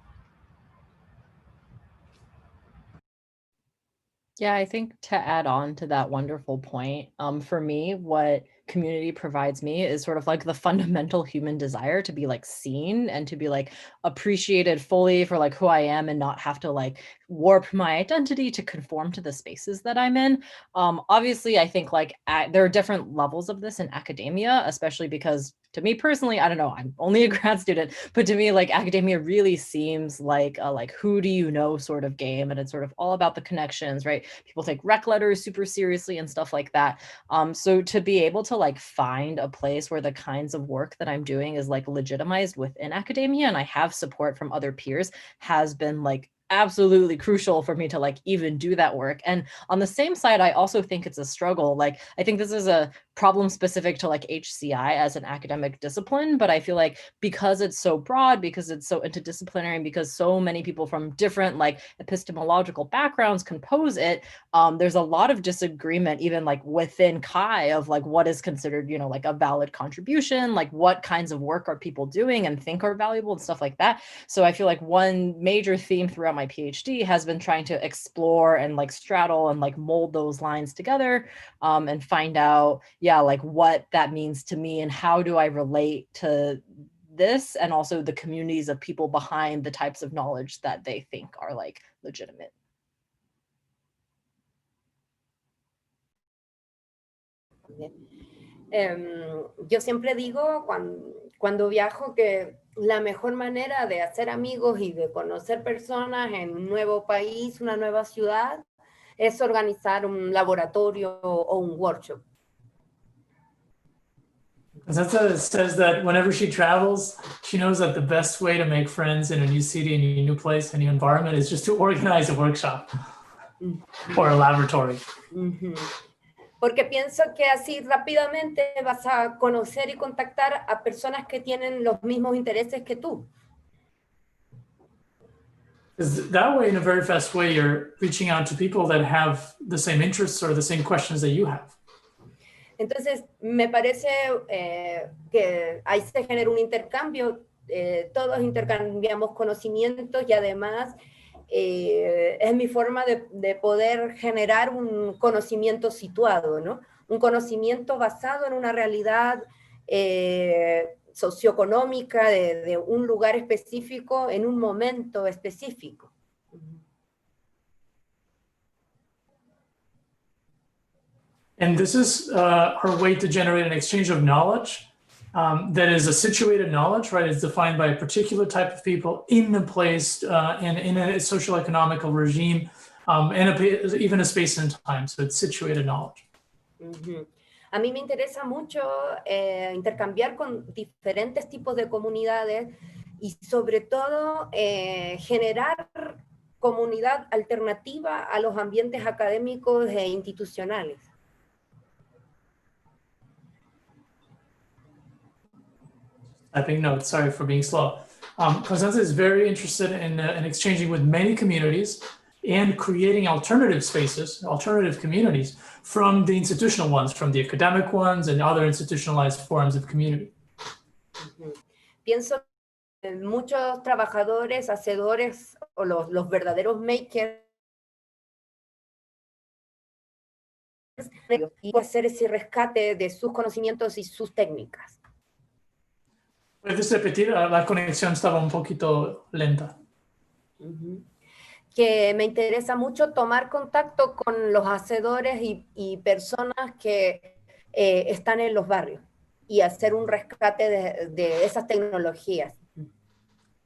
Yeah, I think to add on to that wonderful point, for me, what community provides me is sort of like the fundamental human desire to be like seen and to be like appreciated fully for like who I am and not have to like warp my identity to conform to the spaces that I'm in. Obviously, I think like there are different levels of this in academia, especially because to me personally, I don't know, I'm only a grad student, but to me, like academia really seems like a like who do you know sort of game, and it's sort of all about the connections, right? People take rec letters super seriously and stuff like that. So to be able to like find a place where the kinds of work that I'm doing is like legitimized within academia, and I have support from other peers, has been like absolutely crucial for me to like even do that work. And on the same side, I also think it's a struggle. Like I think this is a problem specific to like HCI as an academic discipline, but I feel like because it's so broad, because it's so interdisciplinary, and because so many people from different like epistemological backgrounds compose it, there's a lot of disagreement even like within Chi of like what is considered, you know, like a valid contribution, like what kinds of work are people doing and think are valuable and stuff like that. So I feel like one major theme throughout my PhD has been trying to explore and like straddle and like mold those lines together, and find out, yeah, like what that means to me and how do I relate to this and also the communities of people behind the types of knowledge that they think are like legitimate. Yo siempre digo cuando viajo que la mejor manera de hacer amigos y de conocer personas en un nuevo país, una nueva ciudad, es organizar un laboratorio o un workshop. Constanza says that whenever she travels, she knows that the best way to make friends in a new city, in a new place, a new environment is just to organize a workshop or a laboratory. Porque pienso que así rápidamente vas a conocer y contactar a personas que tienen los mismos intereses que tú. Because that way, in a very fast way, you're reaching out to people that have the same interests or the same questions that you have. Entonces, me parece que ahí se genera un intercambio, todos intercambiamos conocimientos y además es mi forma de poder generar un conocimiento situado, ¿no? Un conocimiento basado en una realidad socioeconómica de un lugar específico en un momento específico. And this is her way to generate an exchange of knowledge that is a situated knowledge, right? It's defined by a particular type of people in a place and in a social economical regime and even a space and time. So it's situated knowledge. A mí me interesa mucho intercambiar con diferentes tipos de comunidades y sobre todo generar comunidad alternativa a los ambientes académicos e institucionales. Typing notes, sorry for being slow. Constanza is very interested in exchanging with many communities and creating alternative spaces, alternative communities from the institutional ones, from the academic ones and other institutionalized forms of community. Pienso que muchos trabajadores, hacedores o los verdaderos makers y hacer ese rescate de sus conocimientos y sus técnicas. ¿Puedes repetir? La conexión estaba un poquito lenta. Que me interesa mucho tomar contacto con los hacedores y personas que están en los barrios y hacer un rescate de esas tecnologías.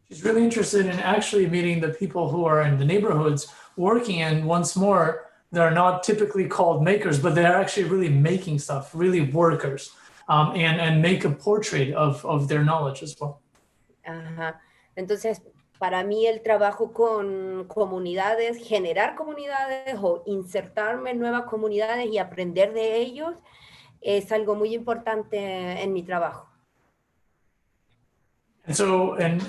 She's really interested in actually meeting the people who are in the neighborhoods working, and once more, they're not typically called makers, but they're actually really making stuff, really workers, and make a portrait of their knowledge as well. Ajá. Entonces, para mí el trabajo con comunidades, generar comunidades o insertarme en nuevas comunidades y aprender de ellos es algo muy importante en mi trabajo. And so, and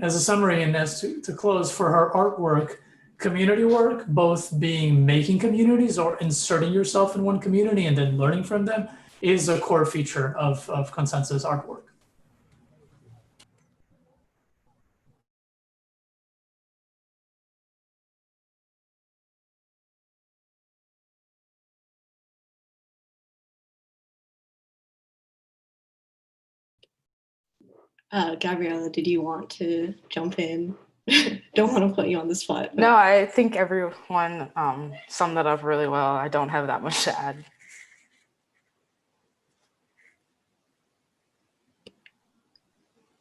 as a summary and as to close, for her artwork, community work, both being making communities or inserting yourself in one community and then learning from them, is a core feature of Constanza's artwork. Gabriella, did you want to jump in? Don't want to put you on the spot. But... No, I think everyone summed that up really well. I don't have that much to add.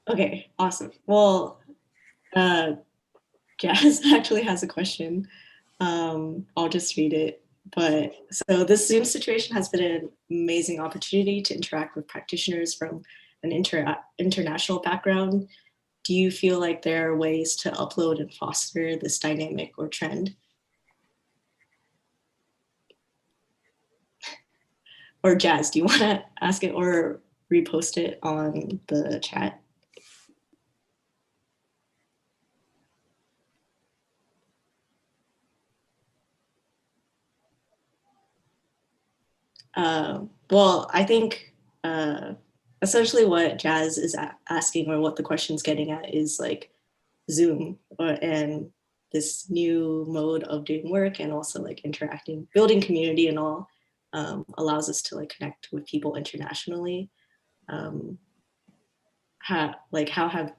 Okay, awesome. Well, Jazz actually has a question. I'll just read it. But so this Zoom situation has been an amazing opportunity to interact with practitioners from an international background. Do you feel like there are ways to upload and foster this dynamic or trend? Or Jazz, do you want to ask it or repost it on the chat? Well, I think essentially what Jazz is asking, or what the question's getting at, is like Zoom and this new mode of doing work, and also like interacting, building community and all, allows us to like connect with people internationally. How have,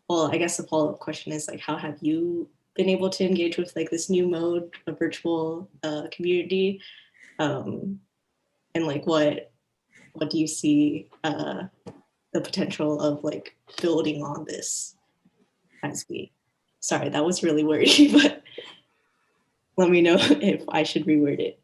well, I guess the follow-up question is like, how have you been able to engage with like this new mode of virtual community? And like what do you see the potential of like building on this as we, sorry, that was really wordy, but let me know if I should reword it.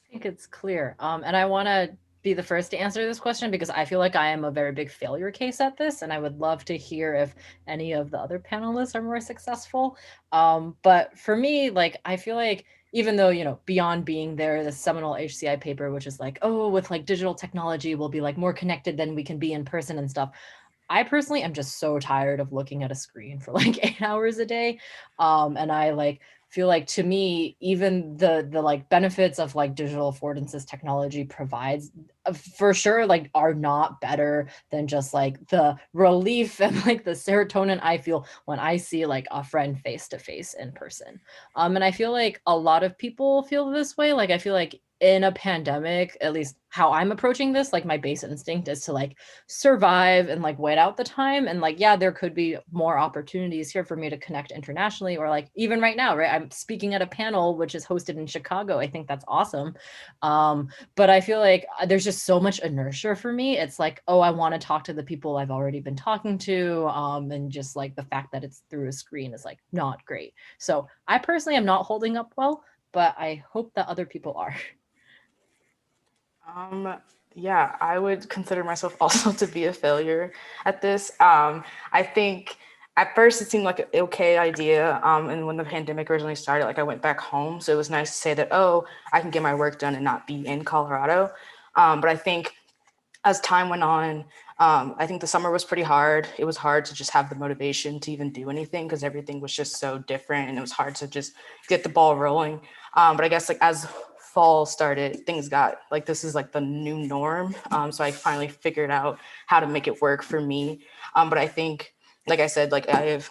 I think it's clear. And I want to be the first to answer this question because I feel like I am a very big failure case at this, and I would love to hear if any of the other panelists are more successful. But for me, like, I feel like even though, you know, beyond being there, the seminal HCI paper, which is like, oh, with like digital technology, we'll be like more connected than we can be in person and stuff. I personally am just so tired of looking at a screen for like 8 hours a day. And I like feel like, to me, even the like benefits of like digital affordances technology provides for sure like are not better than just like the relief and like the serotonin I feel when I see like a friend face to face in person. And I feel like a lot of people feel this way. Like I feel like in a pandemic, at least how I'm approaching this, like my base instinct is to like survive and like wait out the time. And like, yeah, there could be more opportunities here for me to connect internationally, or like even right now, right? I'm speaking at a panel which is hosted in Chicago. I think that's awesome. But I feel like there's just so much inertia for me. It's like, oh, I want to talk to the people I've already been talking to. And just like the fact that it's through a screen is like not great. So I personally am not holding up well, but I hope that other people are. Yeah, I would consider myself also to be a failure at this. I think at first it seemed like an okay idea. And when the pandemic originally started, like I went back home. So it was nice to say that, oh, I can get my work done and not be in Colorado. But I think as time went on, I think the summer was pretty hard. It was hard to just have the motivation to even do anything because everything was just so different, and it was hard to just get the ball rolling. But I guess like as fall started, things got like, this is like the new norm. So I finally figured out how to make it work for me. But I think, like I said, like I've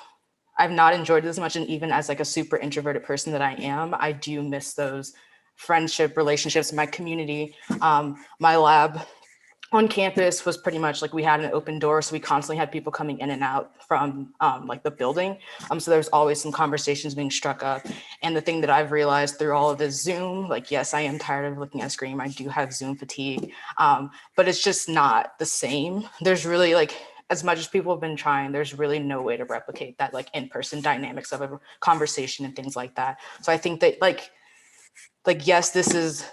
not enjoyed it as much. And even as like a super introverted person that I am, I do miss those friendship relationships in my community. My lab on campus was pretty much like we had an open door, so we constantly had people coming in and out from like the building. So there's always some conversations being struck up. And the thing that I've realized through all of this Zoom, like, yes, I am tired of looking at a screen. I do have Zoom fatigue, but it's just not the same. There's really like, as much as people have been trying, there's really no way to replicate that like in-person dynamics of a conversation and things like that. So I think that like yes, this is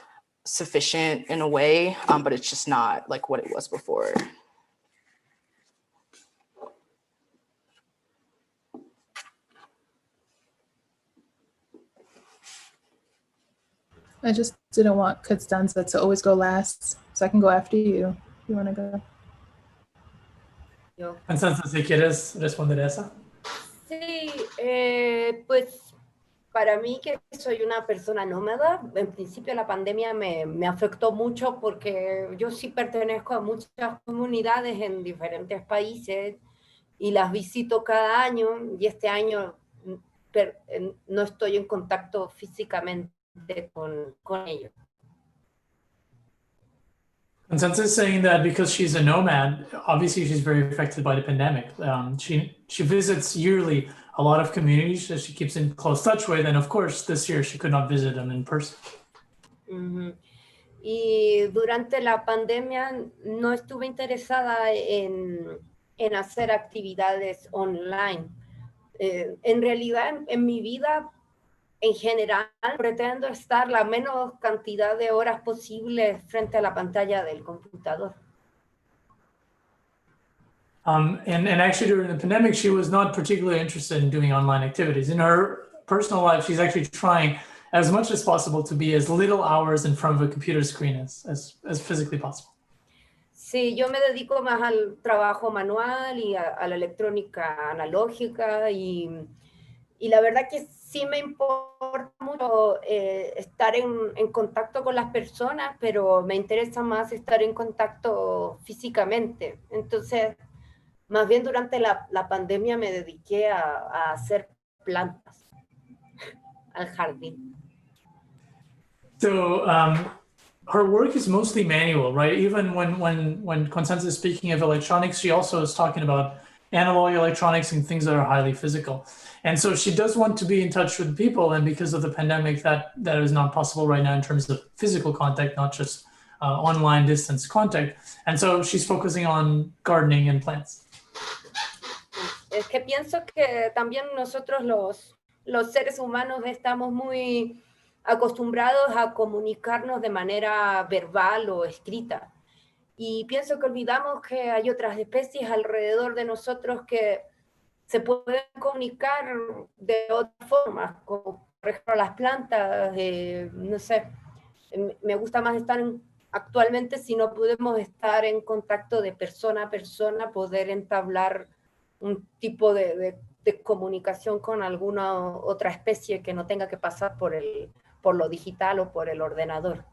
sufficient in a way, but it's just not like what it was before. I just didn't want Constanza to always go last, so I can go after you. You want to go? Yo. Constanza, si quieres responder esa. Sí, pues para mí, que soy una persona nómada, en principio la pandemia me afectó mucho porque yo sí pertenezco a muchas comunidades en diferentes países y las visito cada año, y este año no estoy en contacto físicamente con ellos. Constanza is saying that because she's a nomad, obviously she's very affected by the pandemic. She visits yearly a lot of communities that she keeps in close touch with, and of course this year she could not visit them in person. Y durante la pandemia no estuve interesada en hacer actividades online. En realidad, en mi vida, en general, pretendo estar la menos cantidad de horas posible frente a la pantalla del computador. And actually during the pandemic, she was not particularly interested in doing online activities. In her personal life, she's actually trying as much as possible to be as little hours in front of a computer screen as physically possible. Sí, yo me dedico más al trabajo manual y a la electrónica analógica y la verdad que sí me importa mucho estar en contacto con las personas, pero me interesa más estar en contacto físicamente. Entonces, más bien durante la pandemia me dediqué a hacer plantas al jardín. So her work is mostly manual, right? Even when Constanza is speaking of electronics, she also is talking about analog electronics and things that are highly physical. And so she does want to be in touch with people, and because of the pandemic, that is not possible right now in terms of physical contact, not just online distance contact. And so she's focusing on gardening and plants. Es que pienso que también nosotros los seres humanos estamos muy acostumbrados a comunicarnos de manera verbal o escrita. Y pienso que olvidamos que hay otras especies alrededor de nosotros que se pueden comunicar de otras formas, como por ejemplo las plantas, no sé, me gusta más estar actualmente si no podemos estar en contacto de persona a persona, poder entablar un tipo de comunicación con alguna otra especie que no tenga que pasar por lo digital o por el ordenador.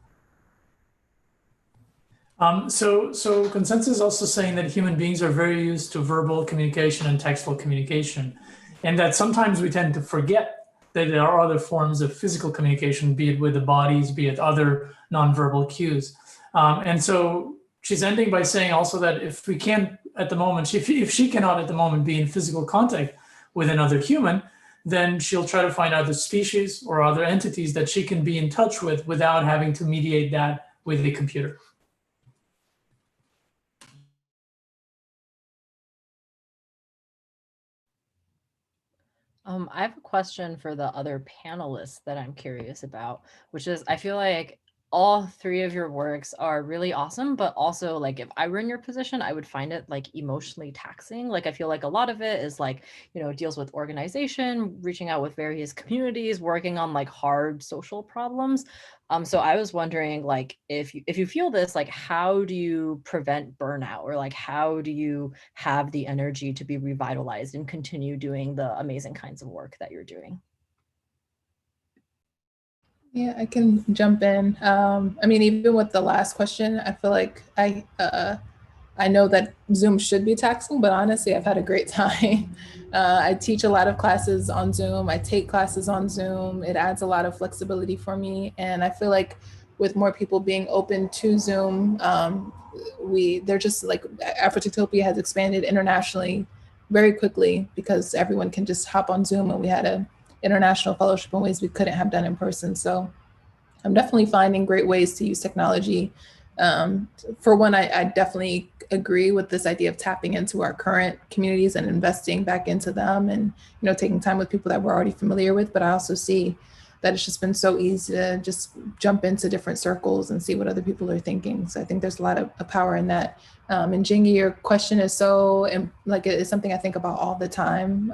So Constanza is also saying that human beings are very used to verbal communication and textual communication, and that sometimes we tend to forget that there are other forms of physical communication, be it with the bodies, be it other nonverbal cues. And so she's ending by saying also that if we can't at the moment, if she cannot at the moment be in physical contact with another human, then she'll try to find other species or other entities that she can be in touch with without having to mediate that with the computer. I have a question for the other panelists that I'm curious about, which is I feel like all three of your works are really awesome, but also like if I were in your position, I would find it like emotionally taxing. Like I feel like a lot of it is like, you know, deals with organization, reaching out with various communities, working on like hard social problems. So I was wondering, like, if you feel this, like, how do you prevent burnout, or like, how do you have the energy to be revitalized and continue doing the amazing kinds of work that you're doing? Yeah, I can jump in. I mean, even with the last question, I feel like I know that Zoom should be taxing, but honestly, I've had a great time. I teach a lot of classes on Zoom. I take classes on Zoom. It adds a lot of flexibility for me. And I feel like with more people being open to Zoom, they're just like Afrotectopia has expanded internationally very quickly because everyone can just hop on Zoom, and we had a international fellowship in ways we couldn't have done in person. So I'm definitely finding great ways to use technology. For one, I definitely agree with this idea of tapping into our current communities and investing back into them, and, you know, taking time with people that we're already familiar with. But I also see that it's just been so easy to just jump into different circles and see what other people are thinking. So I think there's a lot of power in that. And Jingyi, your question is so, like, it's something I think about all the time.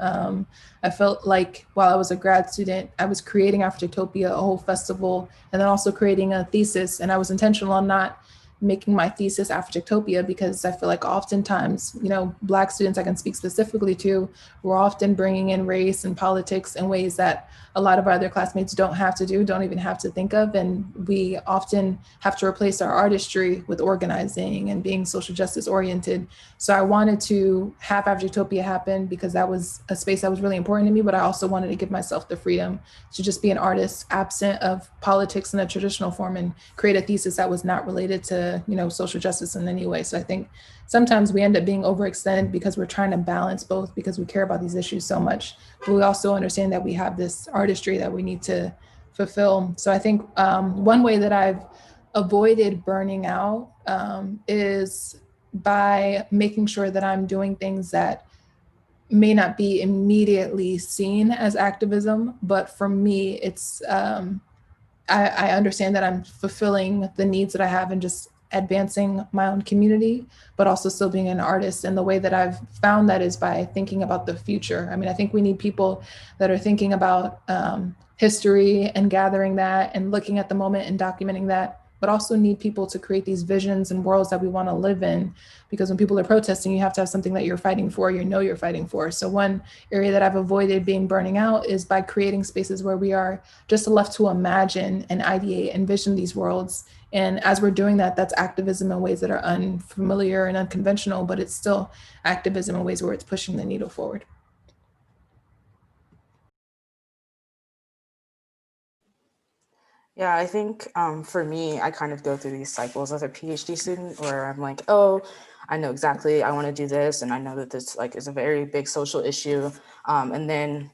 I felt like while I was a grad student, I was creating Afrotectopia, a whole festival, and then also creating a thesis. And I was intentional on not making my thesis Afrotectopia because I feel like oftentimes, you know, Black students I can speak specifically to, we're often bringing in race and politics in ways that a lot of our other classmates don't have to do, don't even have to think of. And we often have to replace our artistry with organizing and being social justice oriented. So I wanted to have Afrotectopia happen because that was a space that was really important to me, but I also wanted to give myself the freedom to just be an artist absent of politics in a traditional form and create a thesis that was not related to to, you know, social justice in any way. So I think sometimes we end up being overextended because we're trying to balance both because we care about these issues so much, but we also understand that we have this artistry that we need to fulfill. So I think one way that I've avoided burning out is by making sure that I'm doing things that may not be immediately seen as activism, but for me, it's, I understand that I'm fulfilling the needs that I have and just advancing my own community, but also still being an artist. And the way that I've found that is by thinking about the future. I mean, I think we need people that are thinking about history and gathering that and looking at the moment and documenting that, but also need people to create these visions and worlds that we want to live in. Because when people are protesting, you have to have something that you're fighting for, you know you're fighting for. So one area that I've avoided being burning out is by creating spaces where we are just left to imagine and ideate and vision these worlds. And as we're doing that, that's activism in ways that are unfamiliar and unconventional, but it's still activism in ways where it's pushing the needle forward. Yeah, I think for me, I kind of go through these cycles as a PhD student where I'm like, oh, I know exactly I want to do this, and I know that this like is a very big social issue, and then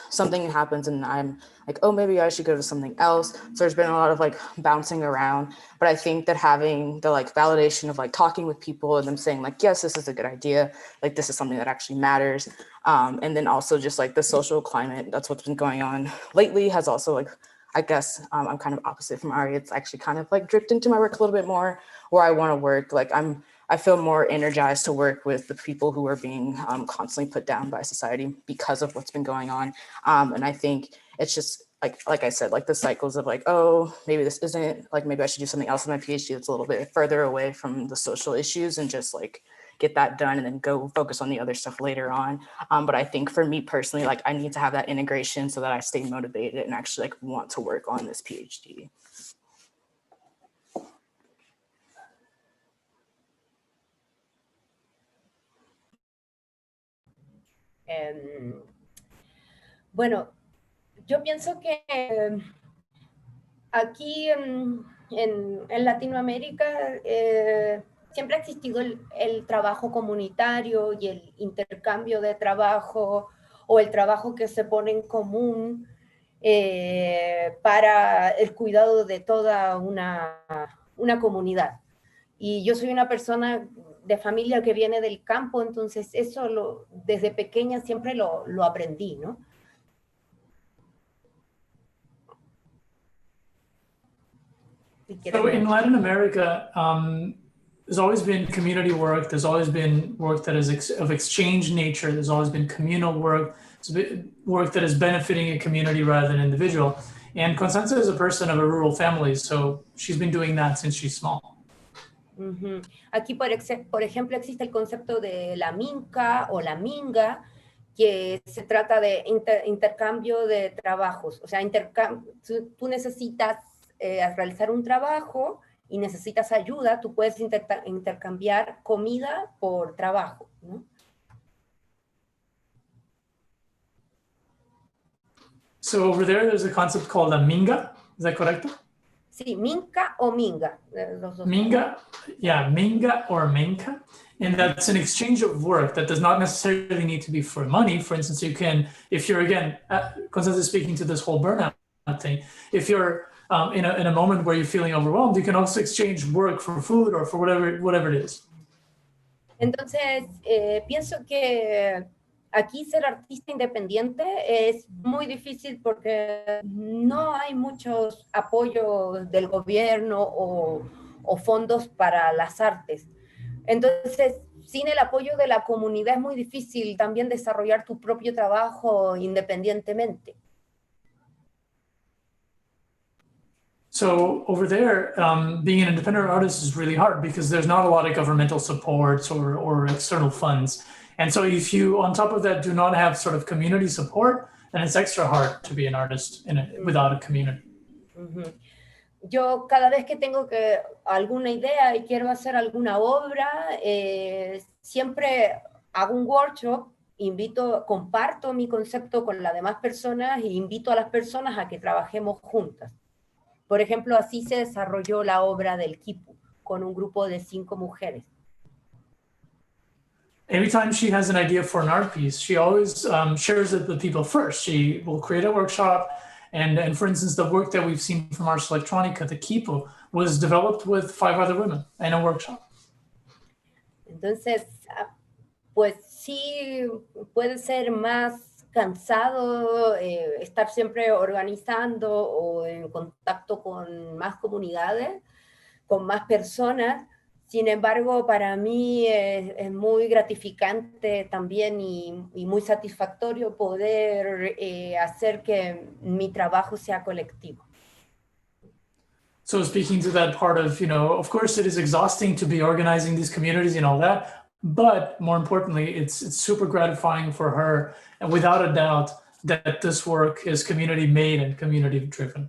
something happens and I'm like, oh, maybe I should go to something else. So there's been a lot of like bouncing around, but I think that having the like validation of like talking with people and them saying like, yes, this is a good idea, like this is something that actually matters, and then also just like the social climate, that's what's been going on lately, has also like, I guess I'm kind of opposite from Ari. It's actually kind of like dripped into my work a little bit more, where I want to work. Like I feel more energized to work with the people who are being constantly put down by society because of what's been going on. And I think it's just like I said, like the cycles of like, oh, maybe this isn't, like maybe I should do something else in my PhD that's a little bit further away from the social issues and just like get that done and then go focus on the other stuff later on. But I think for me personally, like I need to have that integration so that I stay motivated and actually like want to work on this PhD. Bueno, yo pienso que aquí en Latinoamérica siempre ha existido el trabajo comunitario y el intercambio de trabajo o el trabajo que se pone en común para el cuidado de toda una comunidad. Y yo soy una persona de familia que viene del campo, entonces eso desde pequeña siempre lo aprendí, ¿no? So in Latin America, there's always been community work. There's always been work that is of exchange nature. There's always been communal work. It's work that is benefiting a community rather than individual. And Constanza is a person of a rural family, so she's been doing that since she's small. Uh-huh. Aquí, por ejemplo, existe el concepto de la minca o la minga, que se trata de intercambio de trabajos. O sea, tú necesitas realizar un trabajo y necesitas ayuda, tú puedes intercambiar comida por trabajo, ¿no? So over there's a concept called a minga. Is that correct? Sí, minca o minga. Minga, yeah, minga or menka. And that's an exchange of work that does not necessarily need to be for money. For instance, you can, if you're, again, Constanza is speaking to this whole burnout thing, if you're in a moment where you're feeling overwhelmed, you can also exchange work for food or for whatever it is. Entonces, pienso que aquí ser artista independiente es muy difícil porque no hay muchos apoyos del gobierno o fondos para las artes. Entonces, sin el apoyo de la comunidad es muy difícil también desarrollar tu propio trabajo independientemente. So over there, being an independent artist is really hard because there's not a lot of governmental supports or external funds. And so if you, on top of that, do not have sort of community support, then it's extra hard to be an artist without a community. Uh-huh. Yo cada vez que tengo alguna idea y quiero hacer alguna obra, siempre hago un workshop, comparto mi concepto con las demás personas e invito a las personas a que trabajemos juntas. Por ejemplo, así se desarrolló la obra del quipu, con un grupo de 5 mujeres. Every time she has an idea for an art piece, she always shares it with people first. She will create a workshop. And for instance, the work that we've seen from Ars Electronica, the Kipo, was developed with 5 other women in a workshop. Entonces, pues sí, puede ser más cansado estar siempre organizando o en contacto con más comunidades, con más personas. Sin embargo, para mí es muy gratificante también y muy satisfactorio poder hacer que mi trabajo sea colectivo. So speaking to that part of, of course it is exhausting to be organizing these communities and all that, but more importantly, it's super gratifying for her, and without a doubt that this work is community made and community driven.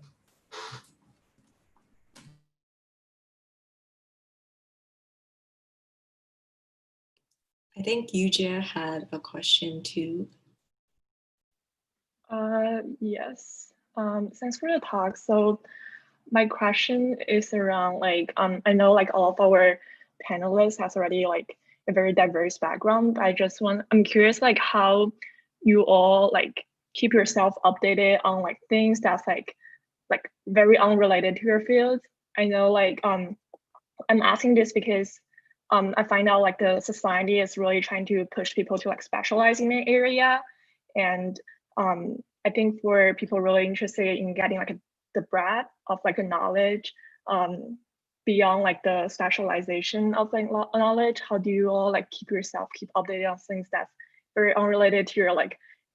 I think Yuja had a question too. Yes. Thanks for the talk. So my question is around I know all of our panelists has already a very diverse background. I'm curious how you all keep yourself updated on things that's very unrelated to your field. I know I'm asking this because I find out the society is really trying to push people to specialize in an area, and I think for people really interested in getting the breadth of the knowledge beyond the specialization of knowledge, how do you all keep updated on things that's very unrelated to your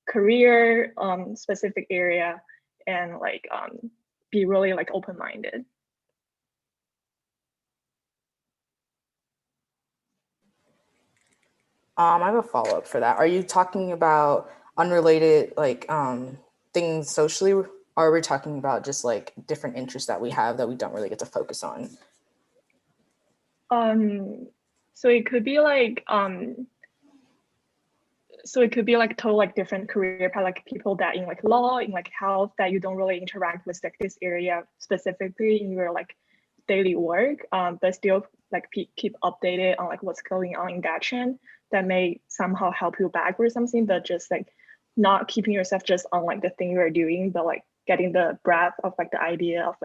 career specific area, and be really open-minded? I have a follow-up for that. Are you talking about unrelated things socially, or are we talking about just different interests that we have that we don't really get to focus on? So it could be total different career path, people that in law, in health, that you don't really interact with this area specifically in your daily work, but still keep updated on what's going on in that trend that may somehow help you back or something, but just not keeping yourself just on the thing you're doing, but getting the breadth of the idea of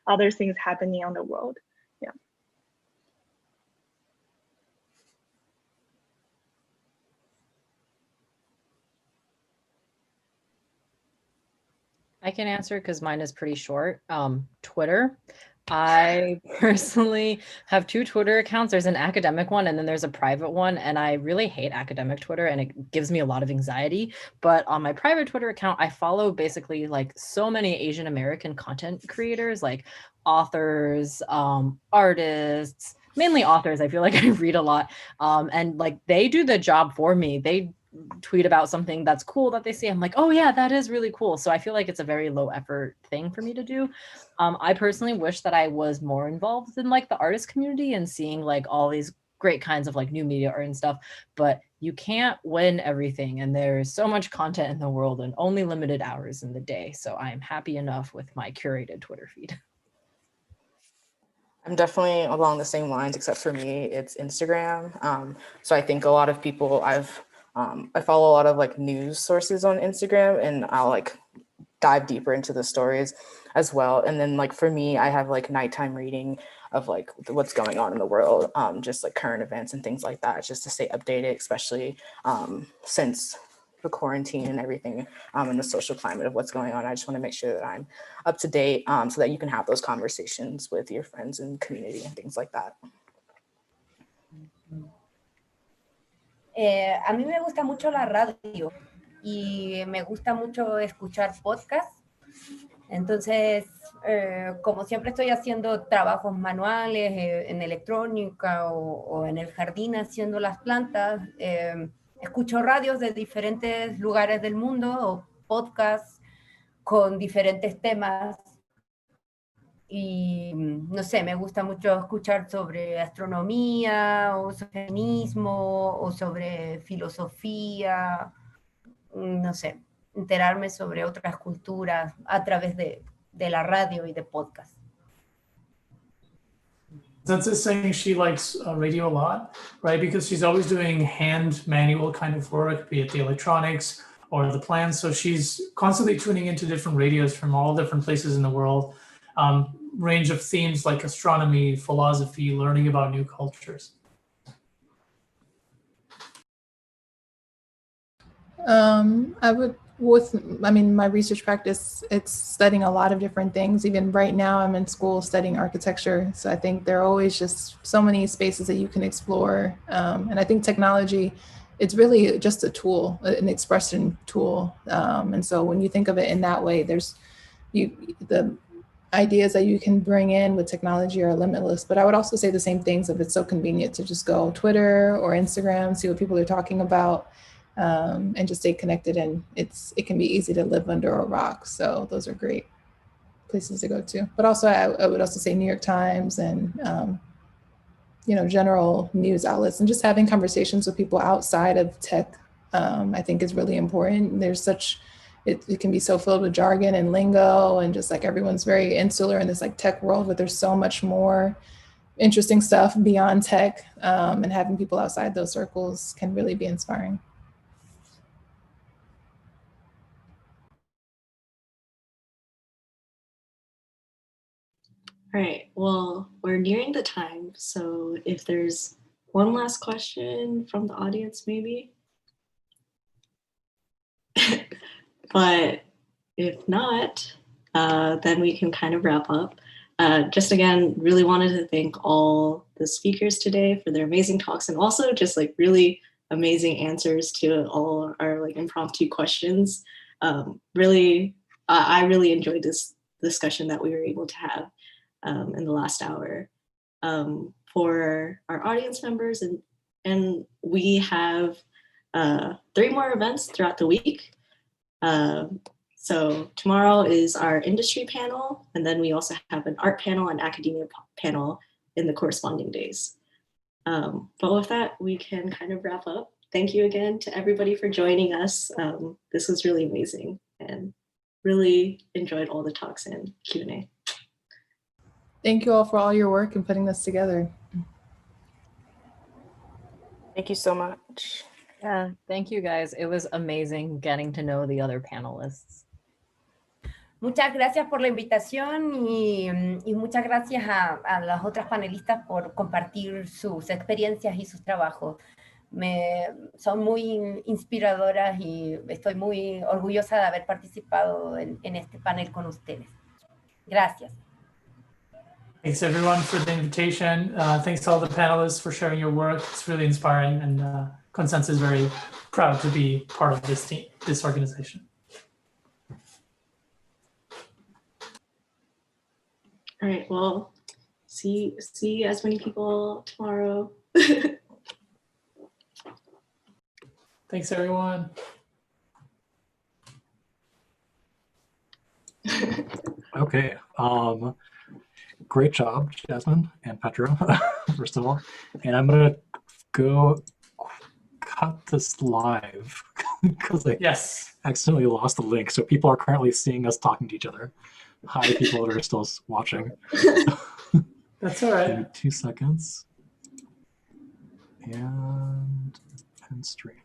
other things happening on the world. Yeah. I can answer because mine is pretty short. Twitter. I personally have 2 Twitter accounts. There's an academic one and then there's a private one. And I really hate academic Twitter and it gives me a lot of anxiety. But on my private Twitter account, I follow basically so many Asian American content creators, like authors, artists, mainly authors. I feel like I read a lot. And they do the job for me. They tweet about something that's cool that they see. I'm like, oh yeah, that is really cool. So I feel like it's a very low effort thing for me to do. I personally wish that I was more involved in the artist community and seeing all these great kinds of new media art and stuff, but you can't win everything. And there's so much content in the world and only limited hours in the day. So I'm happy enough with my curated Twitter feed. I'm definitely along the same lines, except for me, it's Instagram. So I think a lot of people I follow a lot of news sources on Instagram, and I'll dive deeper into the stories as well. And then for me, I have nighttime reading of what's going on in the world, just current events and things like that, just to stay updated, especially since the quarantine and everything, and the social climate of what's going on. I just want to make sure that I'm up to date, so that you can have those conversations with your friends and community and things like that. A mí me gusta mucho la radio y me gusta mucho escuchar podcasts. Entonces, como siempre estoy haciendo trabajos manuales en electrónica o en el jardín haciendo las plantas, escucho radios de diferentes lugares del mundo o podcasts con diferentes temas. Y no sé, me gusta mucho escuchar sobre astronomía o sobre feminismo o sobre filosofía, no sé, enterarme sobre otras culturas a través de la radio y de podcast. Constanza is saying she likes radio a lot, right? Because she's always doing hand manual kind of work, be it the electronics or the plans. So she's constantly tuning into different radios from all different places in the world, range of themes like astronomy, philosophy, learning about new cultures. I mean, my research practice, it's studying a lot of different things. Even right now, I'm in school studying architecture. So I think there are always just so many spaces that you can explore. And I think technology, it's really just a tool, an expression tool. And so when you think of it in that way, the ideas that you can bring in with technology are limitless. But I would also say the same things if it's so convenient to just go Twitter or Instagram, see what people are talking about. And just stay connected, and it can be easy to live under a rock. So those are great places to go to. But also, I would also say New York Times and general news outlets, and just having conversations with people outside of tech, I think is really important. There's it can be so filled with jargon and lingo, and just like everyone's very insular in this like tech world, but there's so much more interesting stuff beyond tech, and having people outside those circles can really be inspiring. All right, well, we're nearing the time. So if there's one last question from the audience, maybe. But if not, then we can kind of wrap up. Just again, really wanted to thank all the speakers today for their amazing talks, and also just like really amazing answers to all our like impromptu questions. I really enjoyed this discussion that we were able to have in the last hour. For our audience members, and we have 3 more events throughout the week. So tomorrow is our industry panel, and then we also have an art panel and academia panel in the corresponding days. But with that, we can kind of wrap up. Thank you again to everybody for joining us. This was really amazing, and really enjoyed all the talks and Q&A. Thank you all for all your work in putting this together. Thank you so much. Yeah, thank you guys. It was amazing getting to know the other panelists. Muchas gracias por la invitación y muchas gracias a las otras panelistas por compartir sus experiencias y sus trabajos. Son muy inspiradoras y estoy muy orgullosa de haber participado en este panel con ustedes. Gracias. Thanks everyone for the invitation. Thanks to all the panelists for sharing your work. It's really inspiring, and Constanza is very proud to be part of this team, this organization. All right, well, see as many people tomorrow. Thanks everyone. Okay. Great job, Jasmine and Petra, first of all. And I'm gonna go cut this live because I accidentally lost the link. So people are currently seeing us talking to each other. Hi, people that are still watching. That's all right. Give me 2 seconds. And end stream.